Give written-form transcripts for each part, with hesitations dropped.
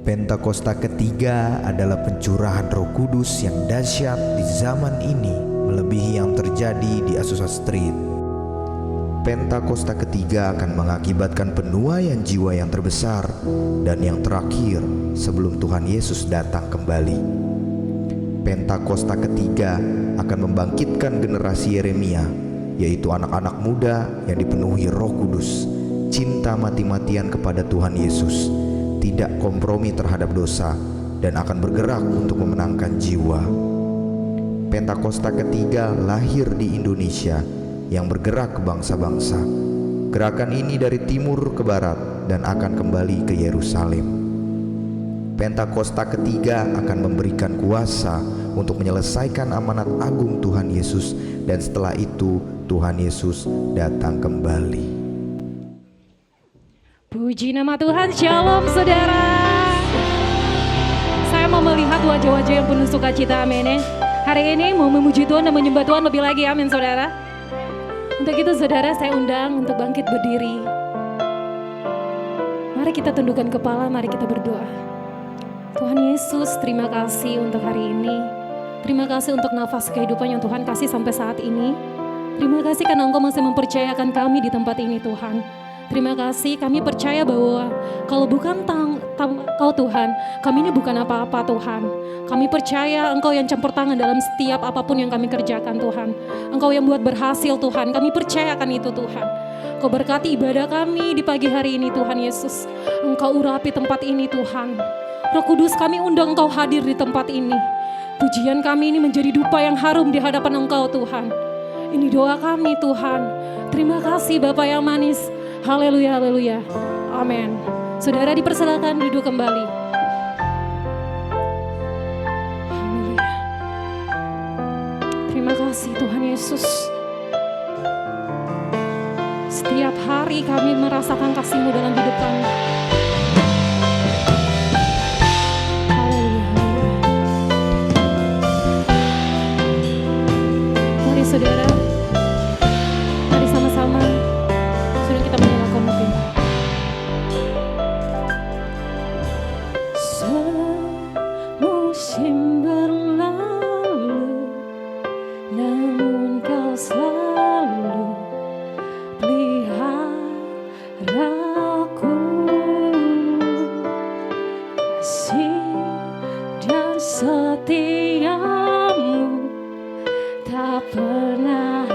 Pentakosta ketiga adalah pencurahan Roh Kudus yang dahsyat di zaman ini, melebihi yang terjadi di Azusa Street. Pentakosta ketiga akan mengakibatkan penuaian jiwa yang terbesar dan yang terakhir sebelum Tuhan Yesus datang kembali. Pentakosta ketiga akan membangkitkan generasi Yeremia, yaitu anak-anak muda yang dipenuhi Roh Kudus, cinta mati-matian kepada Tuhan Yesus, tidak kompromi terhadap dosa, dan akan bergerak untuk memenangkan jiwa. Pentakosta ketiga lahir di Indonesia yang bergerak ke bangsa-bangsa. Gerakan ini dari timur ke barat dan akan kembali ke Yerusalem. Pentakosta ketiga akan memberikan kuasa untuk menyelesaikan amanat agung Tuhan Yesus, dan setelah itu Tuhan Yesus datang kembali. Puji nama Tuhan. Shalom saudara. Saya mau melihat wajah-wajah yang penuh sukacita, amin. Hari ini mau memuji Tuhan dan menyembah Tuhan lebih lagi, amin saudara. Untuk itu saudara, saya undang untuk bangkit berdiri. Mari kita tundukkan kepala, mari kita berdoa. Tuhan Yesus, terima kasih untuk hari ini. Terima kasih untuk nafas kehidupan yang Tuhan kasih sampai saat ini. Terima kasih karena Engkau masih mempercayakan kami di tempat ini Tuhan. Terima kasih, kami percaya bahwa kalau bukan Kau Tuhan, kami ini bukan apa-apa Tuhan. Kami percaya Engkau yang campur tangan dalam setiap apapun yang kami kerjakan Tuhan. Engkau yang buat berhasil Tuhan, kami percayakan itu Tuhan. Kau berkati ibadah kami di pagi hari ini Tuhan Yesus. Engkau urapi tempat ini Tuhan. Roh Kudus, kami undang Engkau hadir di tempat ini. Pujian kami ini menjadi dupa yang harum di hadapan Engkau Tuhan. Ini doa kami Tuhan. Terima kasih Bapa yang manis. Haleluya, haleluya. Amin. Saudara dipersilakan duduk kembali. Haleluya. Terima kasih Tuhan Yesus. Setiap hari kami merasakan kasih-Mu dalam hidup kami. Haleluya, haleluya. Mari saudara, mari sama-sama sudah kita menyalakan mungkin. Semusim berlalu, namun Kau selalu peliharaku. Kasih dan setiamu tak pernah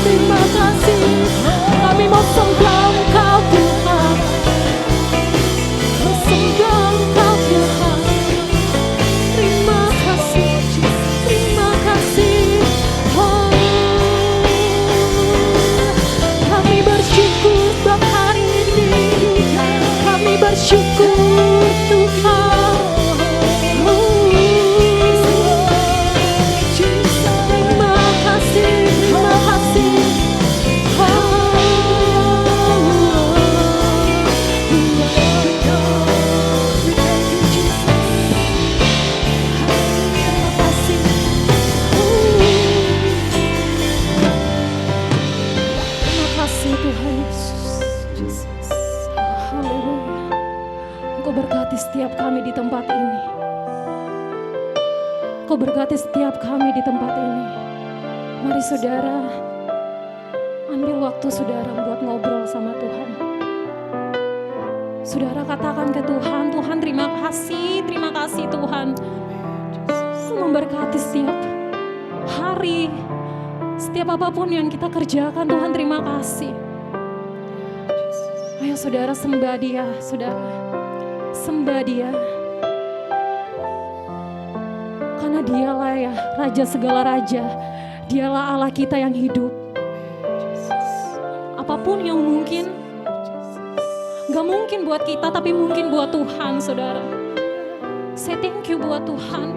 terima kasih. Kami mau sembah Engkau Tuhan, mau sembah Engkau Tuhan. Terima kasih, terima kasih. Oh, kami bersyukur buat hari ini. Kami bersyukur Tuhan. Terima kasih, terima kasih. Terima kasih Tuhan Yesus. Haleluya. Engkau berkati setiap kami di tempat ini. Engkau berkati setiap kami di tempat ini. Mari saudara, ambil waktu saudara buat ngobrol sama Tuhan. Saudara katakan ke Tuhan, Tuhan terima kasih Tuhan. Engkau memberkati setiap hari, setiap apapun yang kita kerjakan, Tuhan terima kasih. Ayo saudara sembah Dia, saudara. Sembah Dia. Karena Dialah ya Raja segala raja. Dialah Allah kita yang hidup. Apapun yang mungkin, gak mungkin buat kita tapi mungkin buat Tuhan saudara. Say thank you buat Tuhan.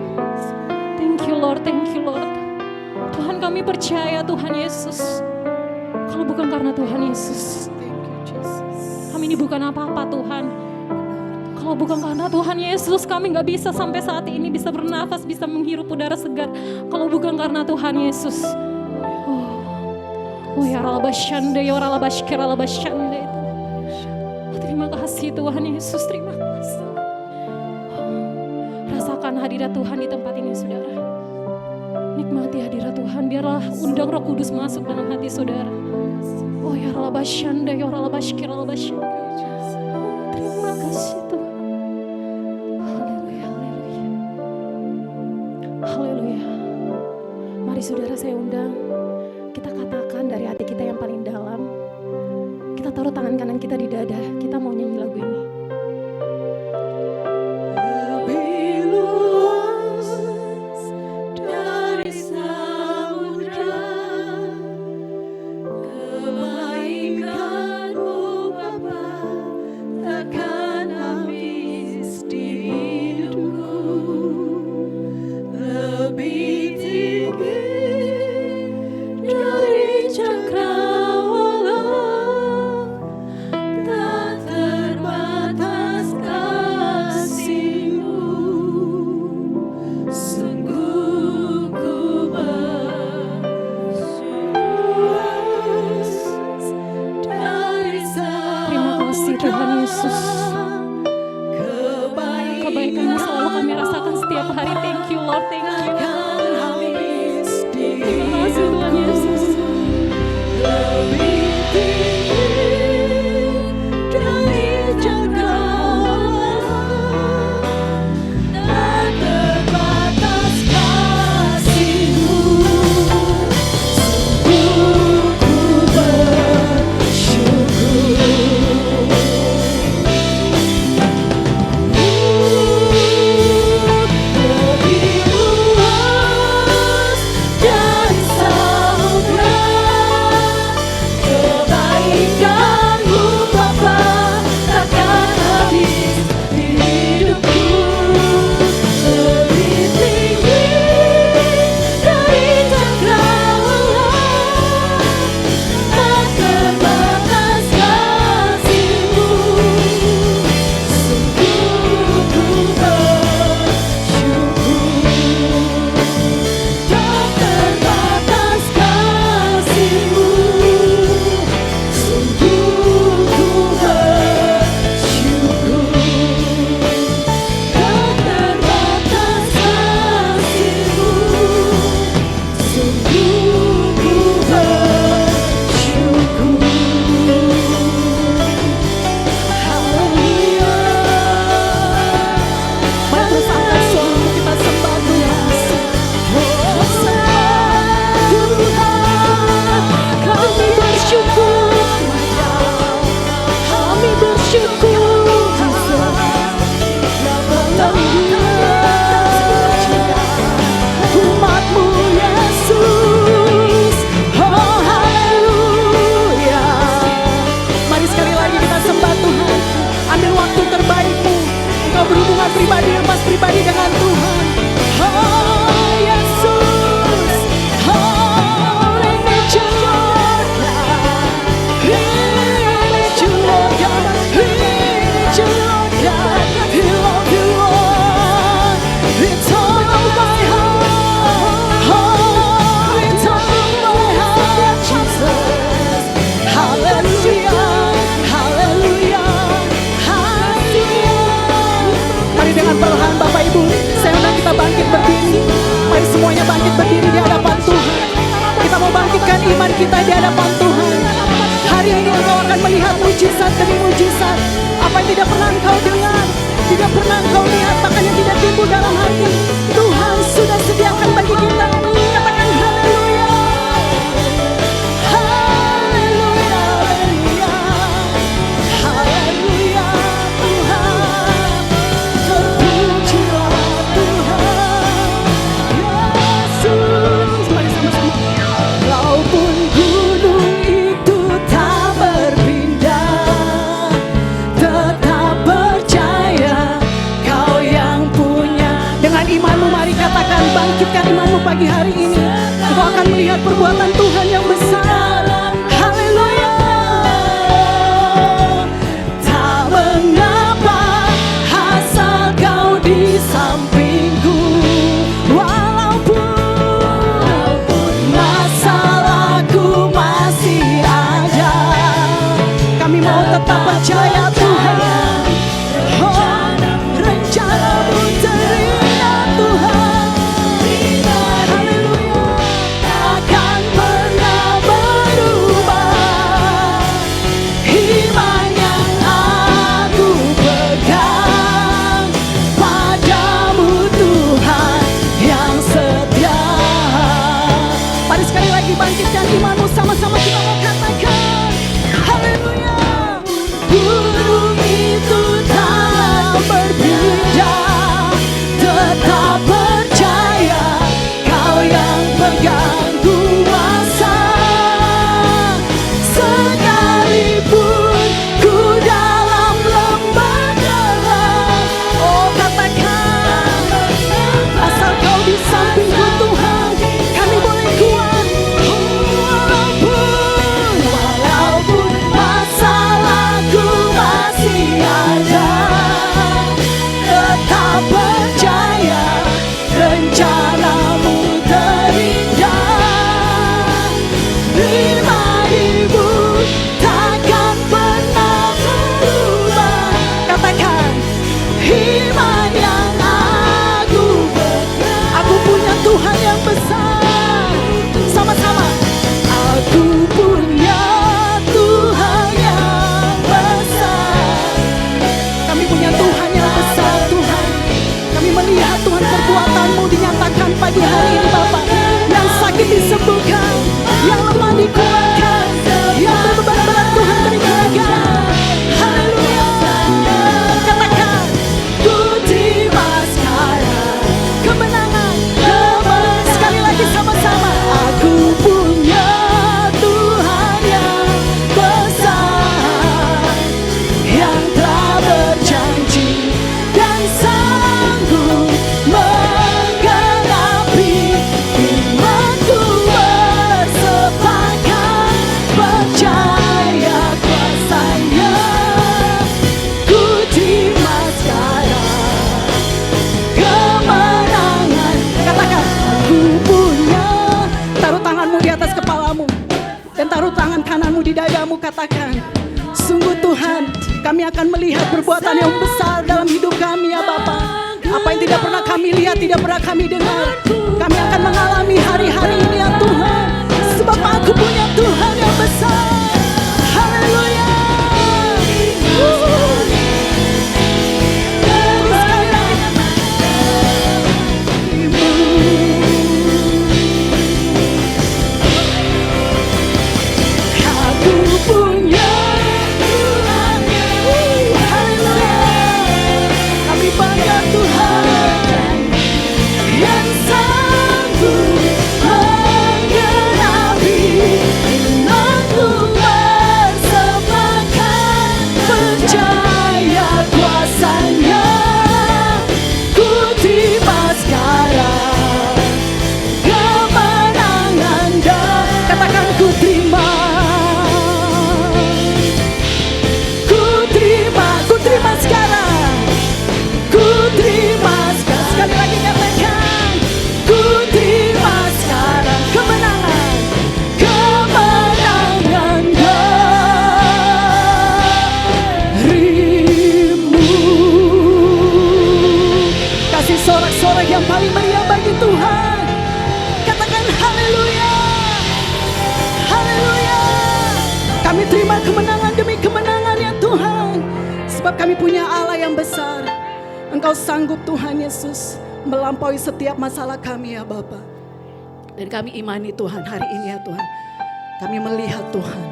Thank you Lord, thank you Lord. Tuhan kami percaya Tuhan Yesus. Kalau bukan karena Tuhan Yesus, kami ini bukan apa-apa Tuhan. Kalau bukan karena Tuhan Yesus, kami gak bisa sampai saat ini bisa bernafas, bisa menghirup udara segar. Kalau bukan karena Tuhan Yesus. Oh ya ralabashande, ya ralabashke, ralabashande. Terima kasih Tuhan Yesus, terima kasih. Rasakan hadirat Tuhan di tempat ini saudara. Nikmati hadirat Tuhan, biarlah undang Roh Kudus masuk dalam hati saudara. Oh ya ralabashande, ya ralabashke, ralabashande. Terima kasih Tuhan. Haleluya. Mari saudara saya undang, kita katakan dari hati kita yang paling dalam. Kita taruh tangan kanan kita di dada, kita mau nyanyi lagu ini. Lebih luas dari samudra, kebaikan-Mu Bapa takkan habis di hidupku. Lebih tinggi dari cakrawala, tak terbatas kasih-Mu. Sungguh ku bersyukur dari Terima kasih Tuhan Yesus. Kebaikan-Mu selalu kami rasakan setiap hari. Thank you Lord, thank you. Terima kasih Tuhan Yesus. Lebih tinggi dari cakrawala, tak terbatas kasih-Mu. Sungguh ku bersyukur kita di hadapan Tuhan. Hari ini Engkau akan melihat mujizat demi mujizat. Apa yang tidak pernah Engkau dengar, tidak pernah Engkau lihat, bahkan yang tidak timbul dalam hati, Tuhan sudah sediakan bagi kita. Katakan haleluya. Haleluya, haleluya. Haleluya Tuhan. Terpujilah Tuhan Yesus. Mari sama-sama. Walaupun gunung itu tak berpindah, tetap percaya Kau yang punya. Dengan imanmu mari katakan, bangkitkan imanmu pagi hari ini. Engkau akan melihat perbuatan Tuhan yang besar. Haleluya. Tak mengapa asal Kau di sampingku, walaupun masalahku masih ada. Kami mau tetap percaya Tuhan. Oh, rencana-Mu terindah Tuhan. Haleluya. Takkan pernah berubah. Iman yang aku pegang padamu Tuhan yang setia. Mari sekali lagi bangkitkan imanmu, sama-sama kita mau katakan haleluya. Gunung itu tak berpindah, tetap percaya Kau yang pegang kuasa. Sekalipun ku dalam lembah gelap, oh katakan, asal Kau di sampingku Tuhan, kami boleh kuat. Walaupun masalahku masih ada, tetap percaya rencana-Mu terindah. Iman-Mu takkan pernah berubah. Katakan, iman yang aku punya Tuhan yang besar. Sama-sama, aku punya Tuhan yang besar. Kami punya Tuhan yang besar Tuhan. Kami melihat Tuhan perbuatan-Mu dinyatakan pagi hari ini Bapa. Yang sakit disembuhkan, yang lemah dikuatkan, yang berbeban berat Tuhan berikan. Haleluya. Katakan, ku terima sekarang kemenangan. Sekali lagi sama-sama, aku punya Tuhan yang besar, yang telah berjanji dan sanggup menggenapi. Imanku bersepakat, percaya kuasa-Nya. Ku terima sekarang kemenangan. Katakan, aku punya. Taruh tanganmu di atas kepalamu dan taruh tangan kananmu di dadamu. Katakan, sungguh Tuhan, kami akan melihat perbuatan yang besar dalam hidup kami ya Bapa. Apa yang tidak pernah kami lihat, tidak pernah kami dengar, kami akan mengalami hari-hari ini ya Tuhan. Sebab aku punya Tuhan yang besar. Haleluya. Sekali lagi. Aku punya Tuhan yang haleluya. Kami bangga Tuhan yang sanggup menggenapi Kami terima kemenangan demi kemenangan ya Tuhan. Sebab kami punya Allah yang besar. Engkau sanggup Tuhan Yesus melampaui setiap masalah kami ya Bapa. Dan kami imani Tuhan hari ini ya Tuhan. Kami melihat Tuhan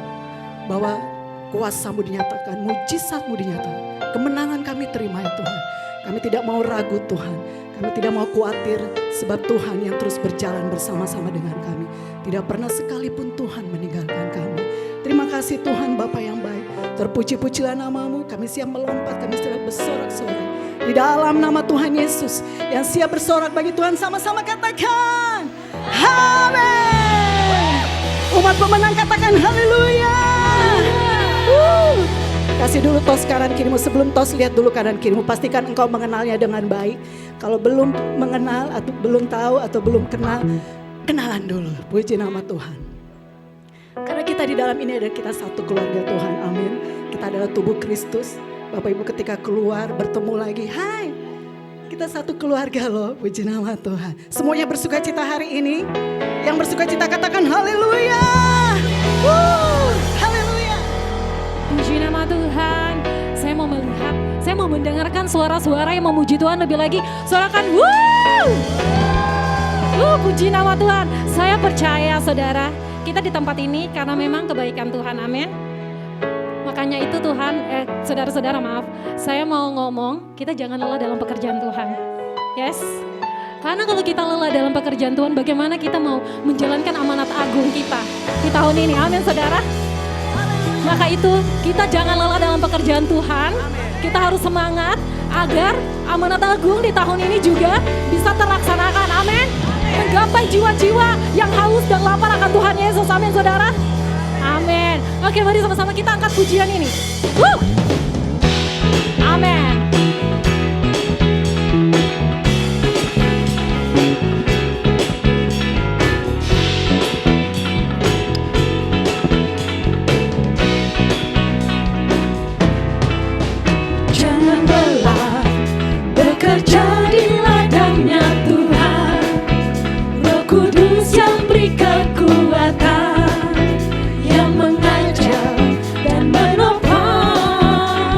bahwa kuasa-Mu dinyatakan, mujizat-Mu dinyatakan. Kemenangan kami terima ya Tuhan. Kami tidak mau ragu Tuhan. Kami tidak mau khawatir sebab Tuhan yang terus berjalan bersama-sama dengan kami. Tidak pernah sekalipun Tuhan meninggalkan kami. Terima kasih Tuhan Bapa yang baik. Terpuji-pujilah nama-Mu. Kami siap melompat, kami siap bersorak-sorai. Di dalam nama Tuhan Yesus. Yang siap bersorak bagi Tuhan sama-sama katakan. Amin. Umat pemenang katakan haleluya. Kasih dulu tos kanan kirimu. Sebelum tos lihat dulu kanan kirimu. Pastikan engkau mengenalnya dengan baik. Kalau belum mengenal atau belum tahu atau belum kenal, kenalan dulu. Puji nama Tuhan. Karena kita di dalam ini ada kita satu keluarga Tuhan. Amin. Kita adalah tubuh Kristus. Bapak Ibu ketika keluar bertemu lagi. Hai. Kita satu keluarga loh. Puji nama Tuhan. Semuanya bersuka cita hari ini. Yang bersuka cita katakan haleluya. Haleluya. Puji nama Tuhan. Saya mau melihat, saya mau mendengarkan suara-suara yang memuji Tuhan lebih lagi. Suarakan puji nama Tuhan. Saya percaya saudara, kita di tempat ini karena memang kebaikan Tuhan. Amin. Makanya itu Tuhan, saudara-saudara maaf, saya mau ngomong, kita jangan lelah dalam pekerjaan Tuhan. Yes. Karena kalau kita lelah dalam pekerjaan Tuhan, bagaimana kita mau menjalankan amanat agung kita di tahun ini. Amin saudara. Maka itu kita jangan lelah dalam pekerjaan Tuhan. Kita harus semangat agar amanat agung di tahun ini juga bisa terlaksanakan. Amin. Menggapai jiwa-jiwa yang haus dan lapar akan Tuhan Yesus. Amin saudara. Amin. Oke, mari sama-sama kita angkat pujian ini. Amin. Jangan lelah bekerja di ladangnya Tuhan. Roh Kudus yang beri kekuatan, yang mengajar dan menopang.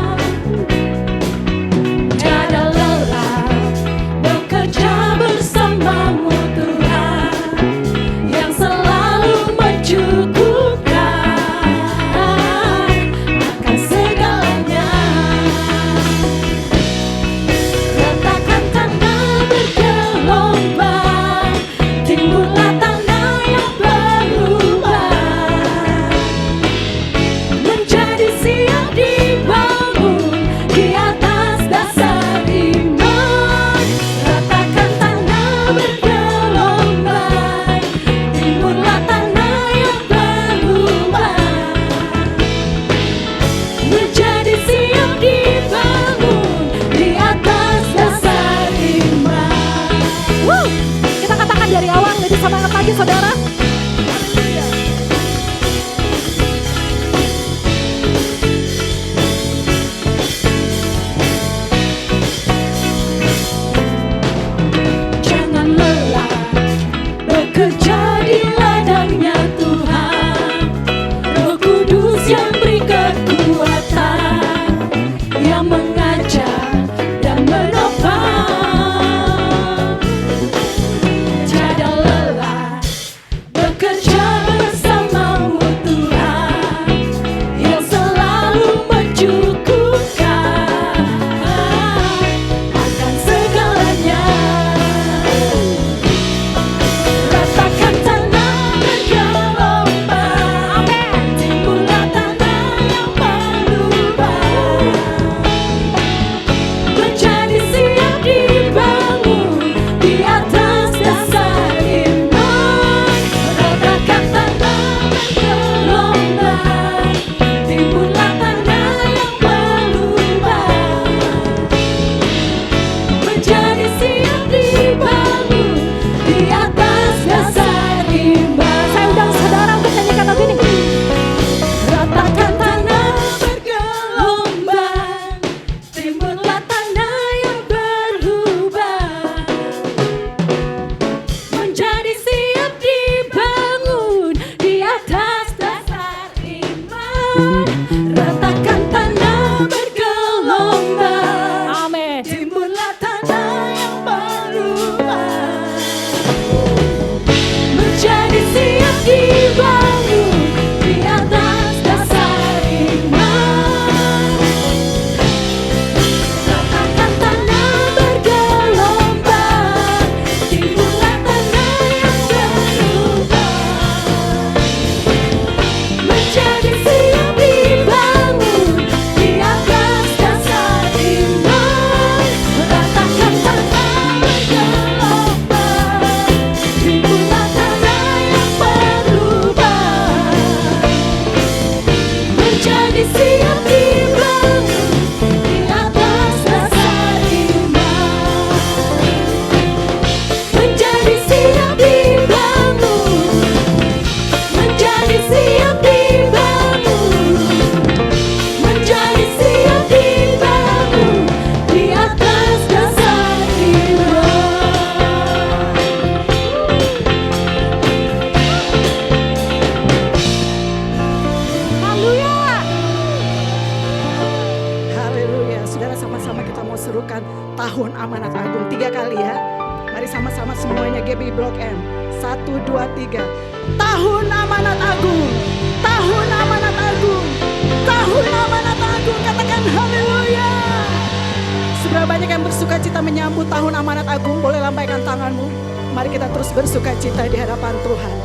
menjadi siap dibangun di atas dasar iman, meratakan tanah bergelombang, timbulah tanah yang berlubang, menjadi siap dibangun di atas dasar iman, menjadi siap dibangun, menjadi siap dibangun, menjadi siap dibangun di atas dasar iman. Haleluya. Haleluya. Saudara, sama-sama kita mau serukan tahun amanat agung 3 kali ya. Mari sama-sama semuanya GBI Blok M. 1, 2, 3. Tahun amanat agung. Tahun amanat agung. Tahun amanat agung. Katakan haleluya. Seberapa banyak yang bersuka cita menyambut tahun amanat agung, boleh lambaikan tanganmu. Mari kita terus bersuka cita di hadapan Tuhan.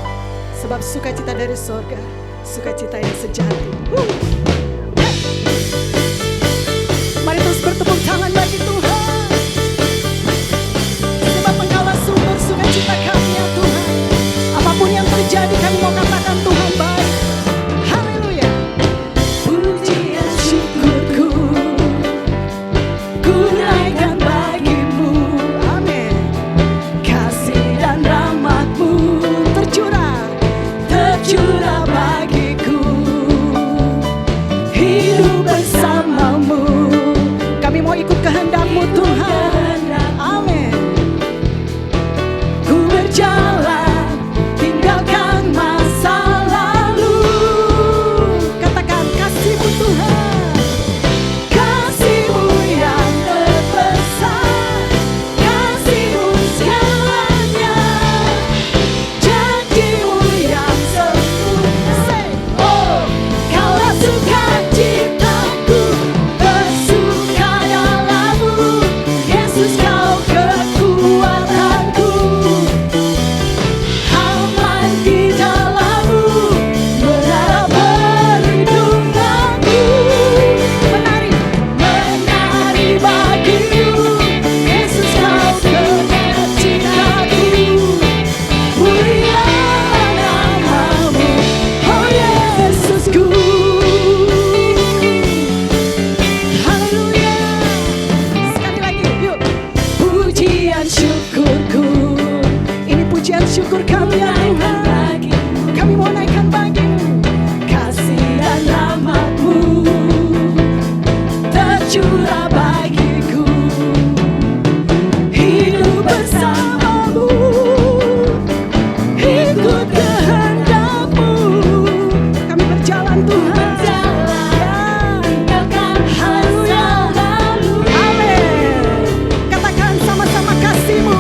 Sebab sukacita dari sorga, sukacita yang sejati. Mari terus bertepuk tangan bagi Tuhan. Sebab Engkaulah sumber sukacita kami ya Tuhan. Apapun yang terjadi kami mau katakan Tuhan baik. Haleluya. Pujian syukurku ku naikkan bagimu. Amin. Kasih dan rahmat-Mu tercurah bagiku. Hidup bersama-Mu. Kami mau ikut kehendak-Mu Tuhan. Amin. Ku berjalan tinggalkan masa lalu. Katakan kasih-Mu Tuhan. Kasih-Mu yang terbesar, kasih-Mu segalanya, janji-Mu yang sempurna. Oh, Kaulah sukacitaku, bersuka dalam-Mu. Yesus Kau kekuatanku, aman di dalam-Mu, menara perlindunganku. Menari bagimu, Yesus Kau kekal cintaku. Mulia nama-Mu, oh Yesusku. Haleluya. Sekali lagi, yuk. Pujian syukurku, ini pujian syukur kami ya Tuhan. Kami mau naikkan bagimu. Kasih dan rahmat-Mu tercurah bagiku. Hidup bersama-Mu, ikut kehendak-Mu. Kami berjalan Tuhan. Haleluya. Amin. Katakan sama-sama kasih-Mu.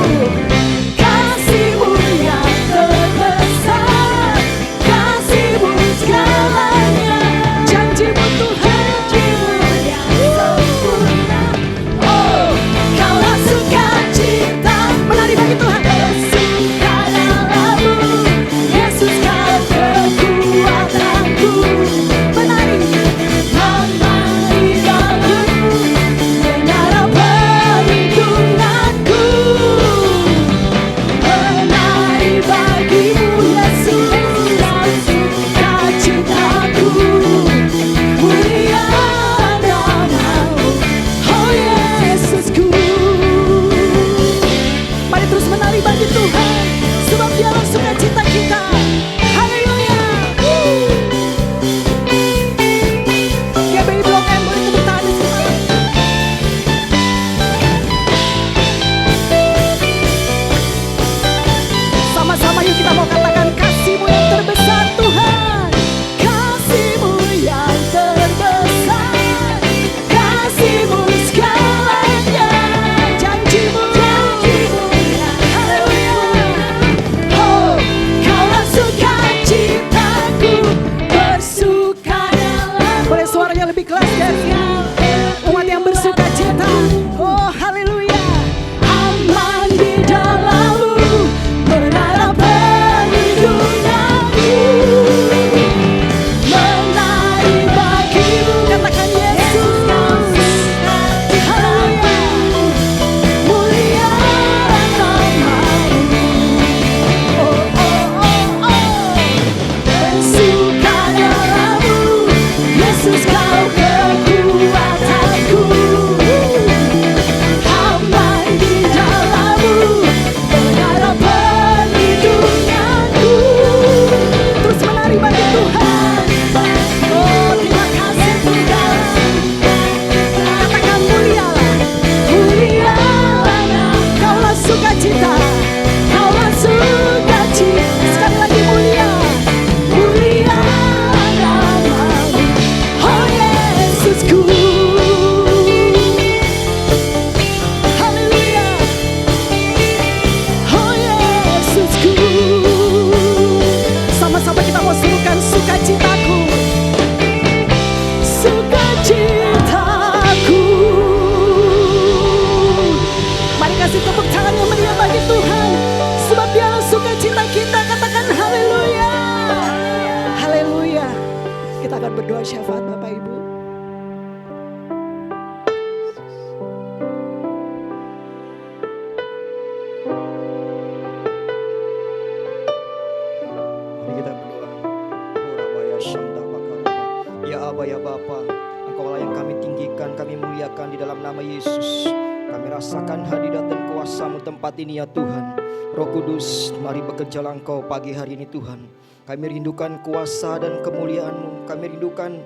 Kasih-Mu yang terbesar, kasih-Mu segalanya, janji-Mu Tuhan yang sempurna. Oh, Kaulah sukacita, menari bagi Tuhan. Bersuka dalam-Mu, Yesus Kau kekuatanku, kita akan berdoa syafaat Bapak Ibu. Mari kita berdoa. Urabaya Shanda Bakaraba. Ya Aba ya Bapa, Engkaulah yang kami tinggikan, kami muliakan di dalam nama Yesus. Kami rasakan hadirat dan kuasa-Mu tempat ini ya Tuhan. Roh Kudus, mari bekerjalah Engkau pagi hari ini Tuhan. Kami rindukan kuasa dan kemuliaan-Mu. Kami rindukan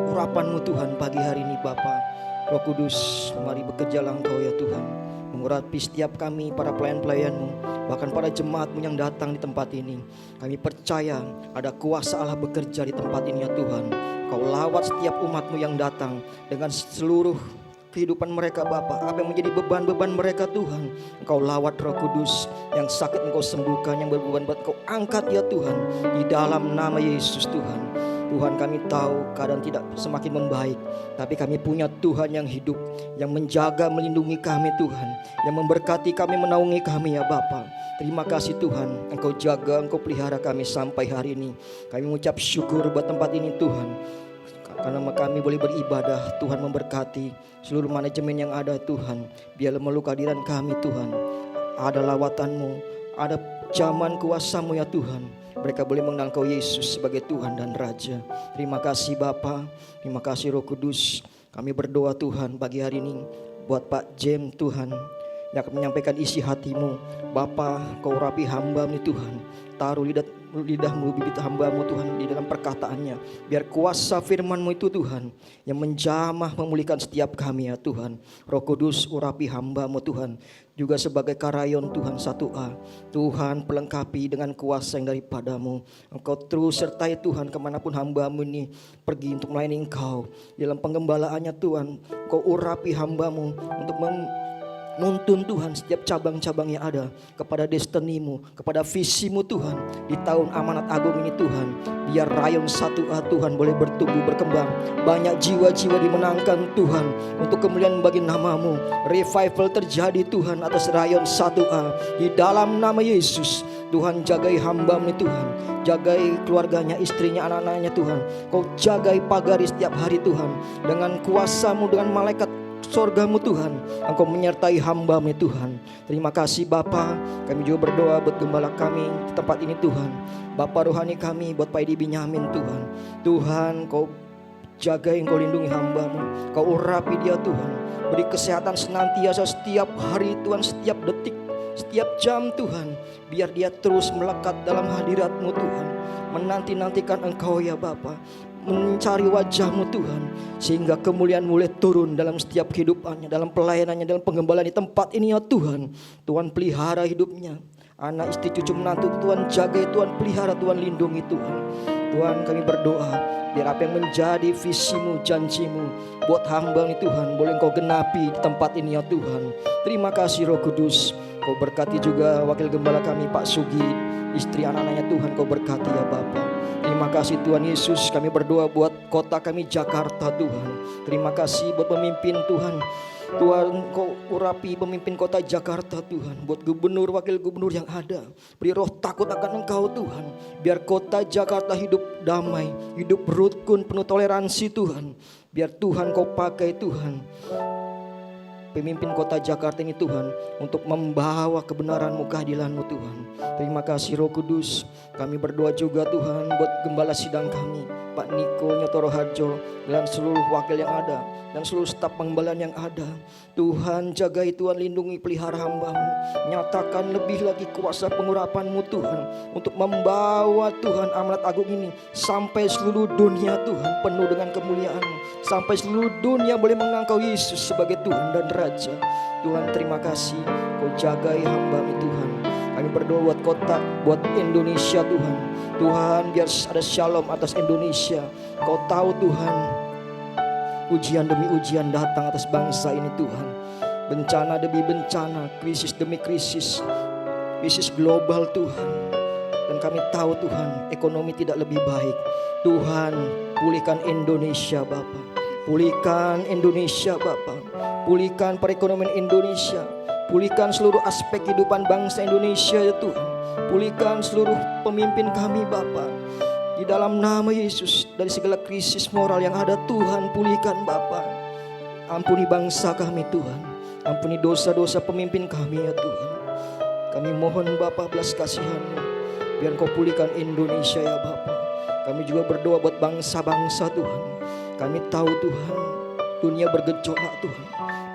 urapan-Mu Tuhan pagi hari ini Bapa. Roh Kudus, mari bekerjalah Engkau ya Tuhan. Mengurapi setiap kami, para pelayan-pelayan-Mu, bahkan para jemaat-Mu yang datang di tempat ini. Kami percaya ada kuasa Allah bekerja di tempat ini ya Tuhan. Kau lawat setiap umat-Mu yang datang dengan seluruh kehidupan mereka Bapa, apa yang menjadi beban-beban mereka Tuhan. Engkau lawat Roh Kudus, yang sakit Engkau sembuhkan, yang berbeban Engkau angkat ya Tuhan, di dalam nama Yesus Tuhan. Tuhan, kami tahu keadaan tidak semakin membaik, tapi kami punya Tuhan yang hidup, yang menjaga, melindungi kami Tuhan, yang memberkati kami, menaungi kami ya Bapa. Terima kasih Tuhan, Engkau jaga, Engkau pelihara kami sampai hari ini. Kami mengucap syukur buat tempat ini Tuhan, karena kami boleh beribadah. Tuhan memberkati seluruh manajemen yang ada Tuhan. Biarlah meluk kehadiran kami Tuhan. Ada lawatan-Mu, ada zaman kuasa-Mu ya Tuhan. Mereka boleh mengenal Kau Yesus sebagai Tuhan dan Raja. Terima kasih Bapa, terima kasih Roh Kudus. Kami berdoa Tuhan pagi hari ini buat Pak Jem Tuhan, yang akan menyampaikan isi hati-Mu. Bapa, Kau rapi hamba-Mu Tuhan. Taruh lidahmu, bibit hamba-Mu Tuhan di dalam perkataannya. Biar kuasa firman-Mu itu Tuhan yang menjamah memulihkan setiap kami ya Tuhan. Roh Kudus, urapi hamba-Mu Tuhan, juga sebagai karayon Tuhan 1A. Tuhan pelengkapi dengan kuasa yang daripada-Mu. Engkau terus sertai Tuhan kemanapun hamba-Mu ini pergi untuk melayani Engkau. Dalam penggembalaannya Tuhan, Engkau urapi hamba-Mu untuk nuntun Tuhan setiap cabang-cabang yang ada kepada destinimu, kepada visimu Tuhan di tahun amanat agung ini Tuhan. Biar rayon 1A Tuhan boleh bertumbuh, berkembang, banyak jiwa-jiwa dimenangkan Tuhan untuk kemuliaan bagi namamu. Revival terjadi Tuhan atas rayon 1A di dalam nama Yesus. Tuhan, jagai hamba-Mu Tuhan, jagai keluarganya, istrinya, anak-anaknya Tuhan. Kau jagai pagari setiap hari Tuhan, dengan kuasa-Mu, dengan malaikat sorga-Mu Tuhan. Engkau menyertai hamba-Mu Tuhan. Terima kasih Bapa. Kami juga berdoa buat gembala kami di tempat ini Tuhan, Bapa rohani kami, buat Pak Edi Binyamin Tuhan. Tuhan, Kau jaga, Engkau lindungi hamba-Mu, Kau urapi dia Tuhan. Beri kesehatan senantiasa setiap hari Tuhan, setiap detik, setiap jam Tuhan. Biar dia terus melekat dalam hadirat-Mu Tuhan, menanti-nantikan Engkau ya Bapa, mencari wajah-Mu Tuhan, sehingga kemuliaan mulai turun dalam setiap kehidupannya, dalam pelayanannya, dalam penggembalaan di tempat ini ya Tuhan. Tuhan pelihara hidupnya, anak, istri, cucu, menantu Tuhan jaga, Tuhan pelihara, Tuhan lindungi Tuhan. Tuhan, kami berdoa biar apa yang menjadi visi-Mu, janji-Mu buat hamba ini Tuhan boleh Engkau genapi di tempat ini ya Tuhan. Terima kasih Roh Kudus. Kau berkati juga wakil gembala kami Pak Sugi, istri, anak-anaknya Tuhan Kau berkati ya Bapa. Terima kasih Tuhan Yesus. Kami berdoa buat kota kami Jakarta Tuhan. Terima kasih buat pemimpin Tuhan. Tuhan, Kau urapi pemimpin kota Jakarta Tuhan, buat gubernur, wakil gubernur yang ada. Beri roh takut akan Engkau Tuhan. Biar kota Jakarta hidup damai, hidup rukun, penuh toleransi Tuhan. Biar Tuhan Kau pakai Tuhan pemimpin kota Jakarta ini Tuhan untuk membawa kebenaran-Mu, keadilan-Mu Tuhan. Terima kasih Roh Kudus. Kami berdoa juga Tuhan buat gembala sidang kami Pak Niko Nyotoro Harjo dan seluruh wakil yang ada dan seluruh staf penggembalaan yang ada. Tuhan jagai, Tuhan lindungi, pelihara hamba-Mu. Nyatakan lebih lagi kuasa pengurapan-Mu Tuhan untuk membawa Tuhan amanat agung ini sampai seluruh dunia Tuhan, penuh dengan kemuliaan-Mu, sampai seluruh dunia boleh mengenal Kau Yesus sebagai Tuhan dan Raja. Tuhan, terima kasih Kau jagai hamba-Mu Tuhan. Kami berdoa buat kota, buat Indonesia Tuhan. Tuhan, biar ada shalom atas Indonesia. Kau tahu Tuhan, ujian demi ujian datang atas bangsa ini Tuhan. Bencana demi bencana, krisis demi krisis, krisis global Tuhan. Dan kami tahu Tuhan, ekonomi tidak lebih baik. Tuhan, pulihkan Indonesia Bapa. Pulihkan Indonesia Bapa. Pulihkan perekonomian Indonesia. Pulihkan seluruh aspek kehidupan bangsa Indonesia ya Tuhan. Pulihkan seluruh pemimpin kami Bapa. Di dalam nama Yesus, dari segala krisis moral yang ada, Tuhan pulihkan Bapa. Ampuni bangsa kami Tuhan, ampuni dosa-dosa pemimpin kami ya Tuhan. Kami mohon Bapa belas kasihan-Mu, biar Kau pulihkan Indonesia ya Bapa. Kami juga berdoa buat bangsa-bangsa Tuhan. Kami tahu Tuhan, dunia bergejolak Tuhan,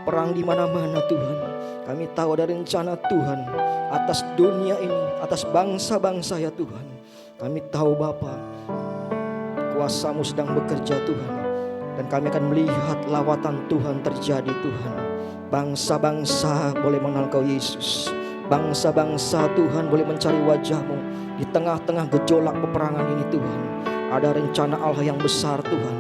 perang di mana-mana Tuhan. Kami tahu ada rencana Tuhan atas dunia ini, atas bangsa-bangsa ya Tuhan. Kami tahu Bapa, kuasa-Mu sedang bekerja Tuhan, dan kami akan melihat lawatan Tuhan terjadi Tuhan. Bangsa-bangsa boleh mengenal Kau Yesus. Bangsa-bangsa Tuhan boleh mencari wajah-Mu di tengah-tengah gejolak peperangan ini Tuhan. Ada rencana Allah yang besar Tuhan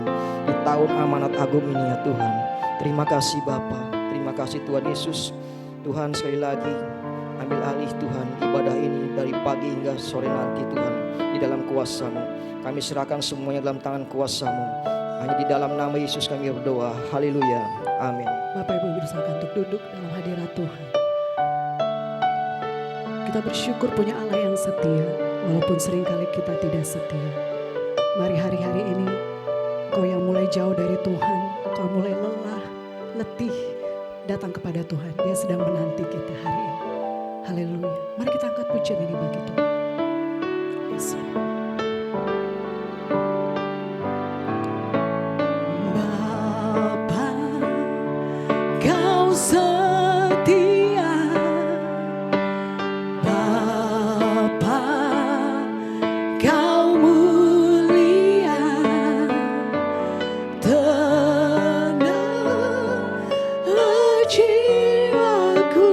di tahun amanat agung ini ya Tuhan. Terima kasih Bapa, terima kasih Tuhan Yesus. Tuhan sekali lagi ambil alih Tuhan ibadah ini dari pagi hingga sore nanti Tuhan, di dalam kuasa-Mu. Kami serahkan semuanya dalam tangan kuasa-Mu. Hanya di dalam nama Yesus kami berdoa. Haleluya. Amin. Bapak Ibu berusaha untuk duduk dalam hadirat Tuhan. Kita bersyukur punya Allah yang setia, walaupun seringkali kita tidak setia. Mari hari-hari ini, Kau yang mulai jauh dari Tuhan, Kau mulai lelah, letih, datang kepada Tuhan. Dia sedang menanti kita hari ini. Haleluya. Mari kita angkat pujian ini bagi Tuhan. Yes. Bapa, Kau setia. Bapa, Kau mulia. Tenanglah jiwaku,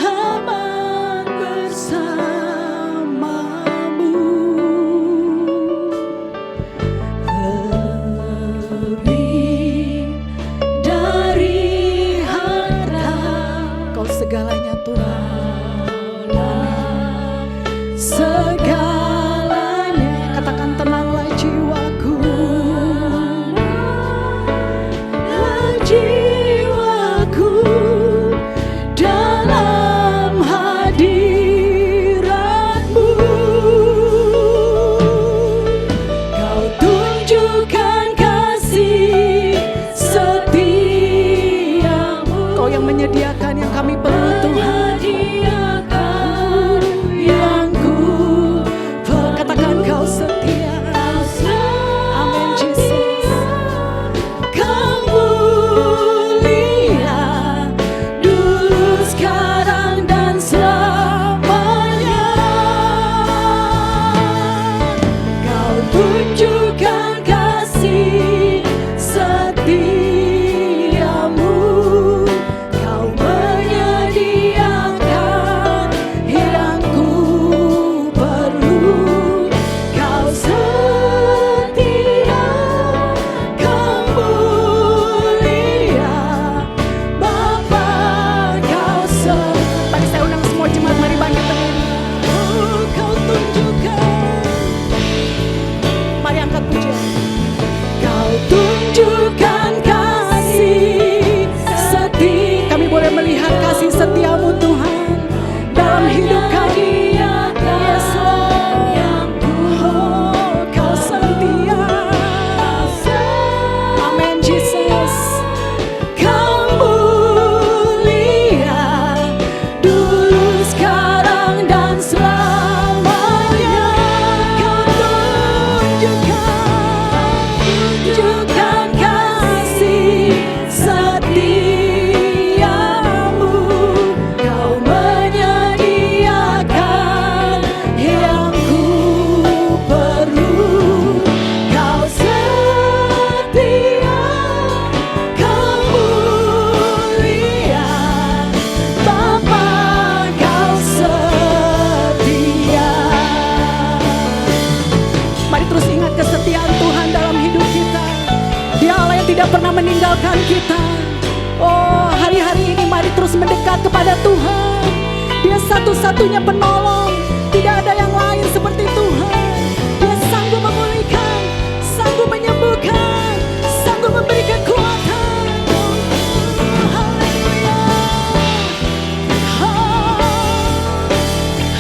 aman bersamamu. Lebih dari harta, Kau segalanya Tuhan. Amin. Segalanya, katakan tenanglah jiwaku. Jiwaku dalam hadirat-Mu. Kau tunjukkan kasih setia-Mu. Kau yang menyediakan yang kami perlu Tuhan. Yang ku katakan Kau setia. Amin Jesus. Kau mulia dulu, sekarang dan selamanya. Kau tunjukkan kasih setia-Mu. Kau menyediakan yang ku perlu. Kau setia, Kau mulia, Bapa Kau Mari saya undang semua jemaat, mari bangkit berdiri. Oh, Kau tunjukkan. Mari angkat pujian. Kau tunjukkan kasih setia. Kami boleh melihat kasih setia-Mu Tuhan dalam hidup kami. Yesus. Oh, Kau setia. Amin Jesus. Kau mulia dulu, sekarang dan selamanya. Kau tunjukkan kasih setia-Mu. Kau menyediakan yang ku perlu. Kau setia, Kau mulia, Bapa Kau setia. Mari terus ingat kesetiaan Tuhan dalam hidup kita. Dia Allah yang tidak pernah meninggalkan kita. Oh, hari-hari ini mari terus mendekat kepada Tuhan. Dia satu-satunya penolong. Tidak ada yang lain seperti Tuhan. Dia sanggup memulihkan, sanggup menyembuhkan, sanggup memberi kekuatan. Haleluya.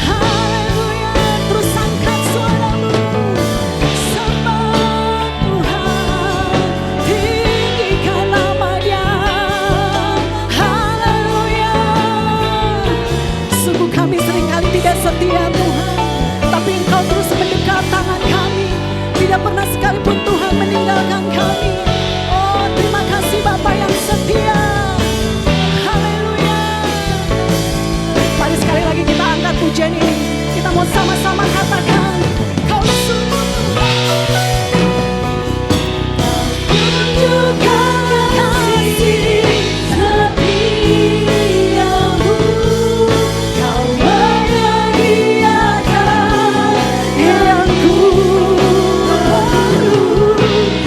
Haleluya. Terus angkat suaramu. tidak pernah sekalipun Tuhan meninggalkan kami. Oh, terima kasih Bapa yang setia. Haleluya. Mari sekali lagi kita angkat pujian ini. Kita mau sama-sama katakan, Kau sungguh tunjukkan kasih setiamu. Kau menyediakan yang ku perlu.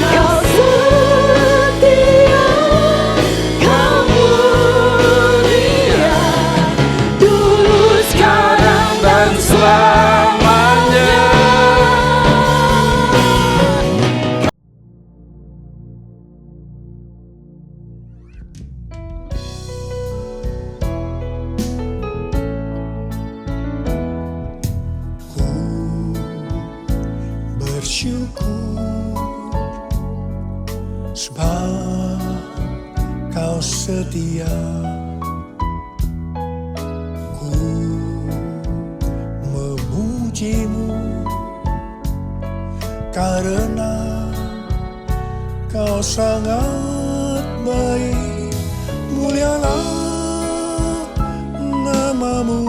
Kau setia, Kau mulia, dulu, sekarang, dan selamanya. Bersyukur sebab Kau setia. Ku memujimu karena Kau sangat baik. Mulialah namamu,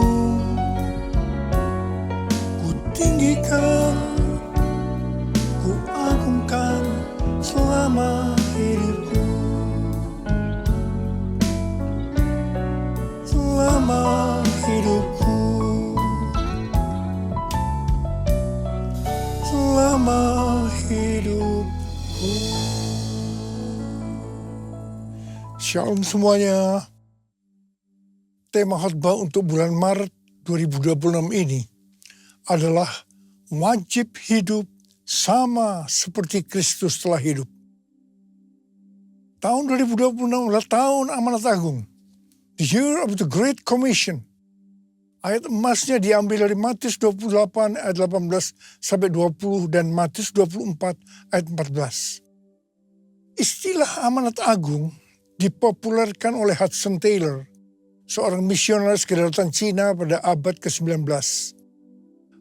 ku tinggikan, ku agungkan selama hidupku. Selama hidupku. Selama hidupku. Shalom semuanya. Tema khotbah untuk bulan Maret 2026 ini adalah wajib hidup sama seperti Kristus telah hidup. Tahun 2026 adalah tahun amanat agung. The year of the Great Commission. Ayat emasnya diambil dari Matius 28 ayat 18 sampai 20 dan Matius 24 ayat 14. Istilah amanat agung dipopulerkan oleh Hudson Taylor, seorang misionaris kedaulatan Cina pada abad ke-19.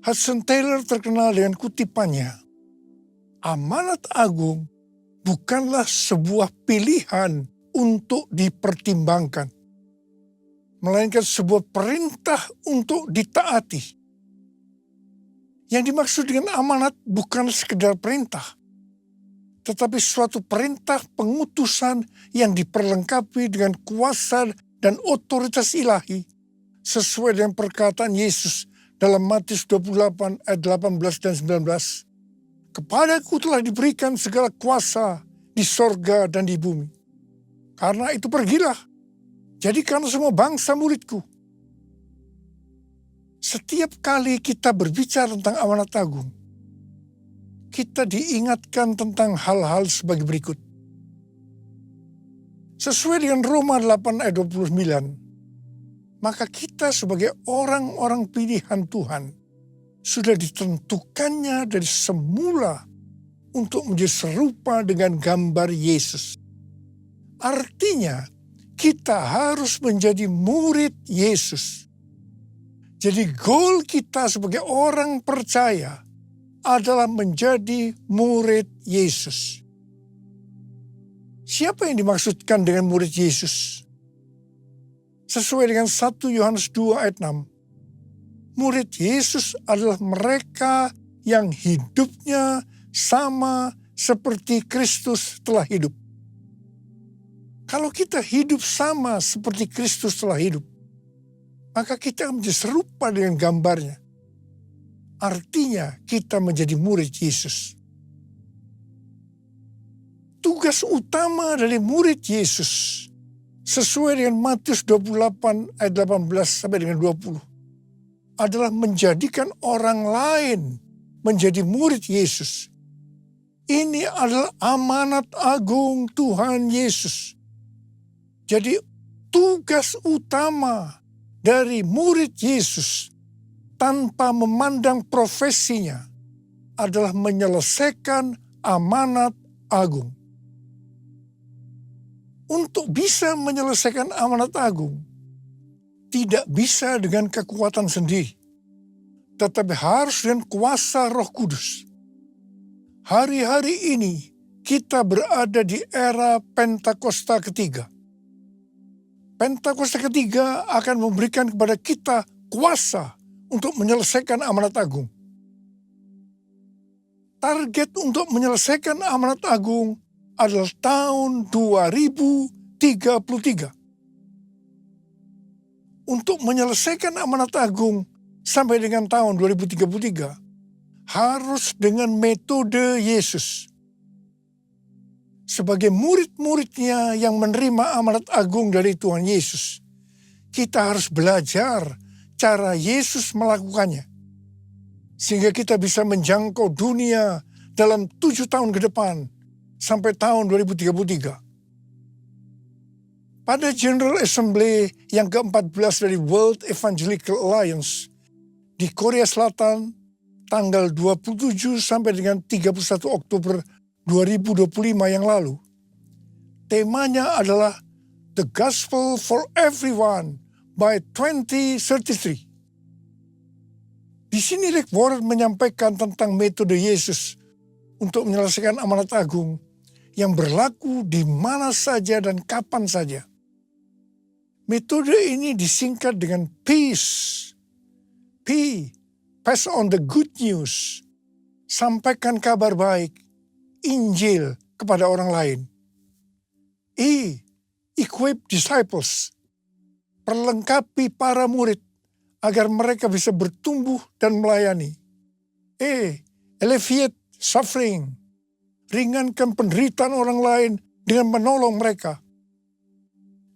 Hudson Taylor terkenal dengan kutipannya, amanat agung bukanlah sebuah pilihan untuk dipertimbangkan, melainkan sebuah perintah untuk ditaati. Yang dimaksud dengan amanat bukan sekedar perintah, tetapi suatu perintah pengutusan yang diperlengkapi dengan kuasa dan otoritas ilahi, sesuai dengan perkataan Yesus dalam Matius 28 ayat 18 dan 19. Kepadaku telah diberikan segala kuasa di sorga dan di bumi. Karena itu pergilah, jadikan semua bangsa muridku. Setiap kali kita berbicara tentang amanat agung, kita diingatkan tentang hal-hal sebagai berikut. Sesuai dengan Roma 8 ayat 29, maka kita sebagai orang-orang pilihan Tuhan sudah ditentukannya dari semula untuk menjadi serupa dengan gambar Yesus. Artinya, kita harus menjadi murid Yesus. Jadi goal kita sebagai orang percaya adalah menjadi murid Yesus. Siapa yang dimaksudkan dengan murid Yesus? Sesuai dengan 1 Yohanes 2 ayat 6, murid Yesus adalah mereka yang hidupnya sama seperti Kristus telah hidup. Kalau kita hidup sama seperti Kristus telah hidup, maka kita akan menjadi serupa dengan gambarnya. Artinya kita menjadi murid Yesus. Tugas utama dari murid Yesus sesuai dengan Matius 28 ayat 18 sampai dengan 20 adalah menjadikan orang lain menjadi murid Yesus. Ini adalah amanat agung Tuhan Yesus. Jadi tugas utama dari murid Yesus tanpa memandang profesinya adalah menyelesaikan amanat agung. Untuk bisa menyelesaikan amanat agung, tidak bisa dengan kekuatan sendiri, tetapi harus dengan kuasa Roh Kudus. hari-hari ini kita berada di era Pentakosta ketiga. Pentakosta ketiga akan memberikan kepada kita kuasa untuk menyelesaikan amanat agung. Target untuk menyelesaikan amanat agung adalah tahun 2033. Untuk menyelesaikan amanat agung sampai dengan tahun 2033 harus dengan metode Yesus. Sebagai murid-muridnya yang menerima amanat agung dari Tuhan Yesus, kita harus belajar cara Yesus melakukannya. Sehingga kita bisa menjangkau dunia dalam 7 tahun ke depan sampai tahun 2033. Pada General Assembly yang ke-14 dari World Evangelical Alliance di Korea Selatan tanggal 27 sampai dengan 31 Oktober 2025 yang lalu. Temanya adalah The Gospel for Everyone by 2033. Di sini Rick Warren menyampaikan tentang metode Yesus untuk menyelesaikan amanat agung yang berlaku di mana saja dan kapan saja. Metode ini disingkat dengan PEACE. P, pass on the good news. Sampaikan kabar baik, Injil kepada orang lain. E, equip disciples. Perlengkapi para murid agar mereka bisa bertumbuh dan melayani. E, alleviate suffering. Ringankan penderitaan orang lain dengan menolong mereka.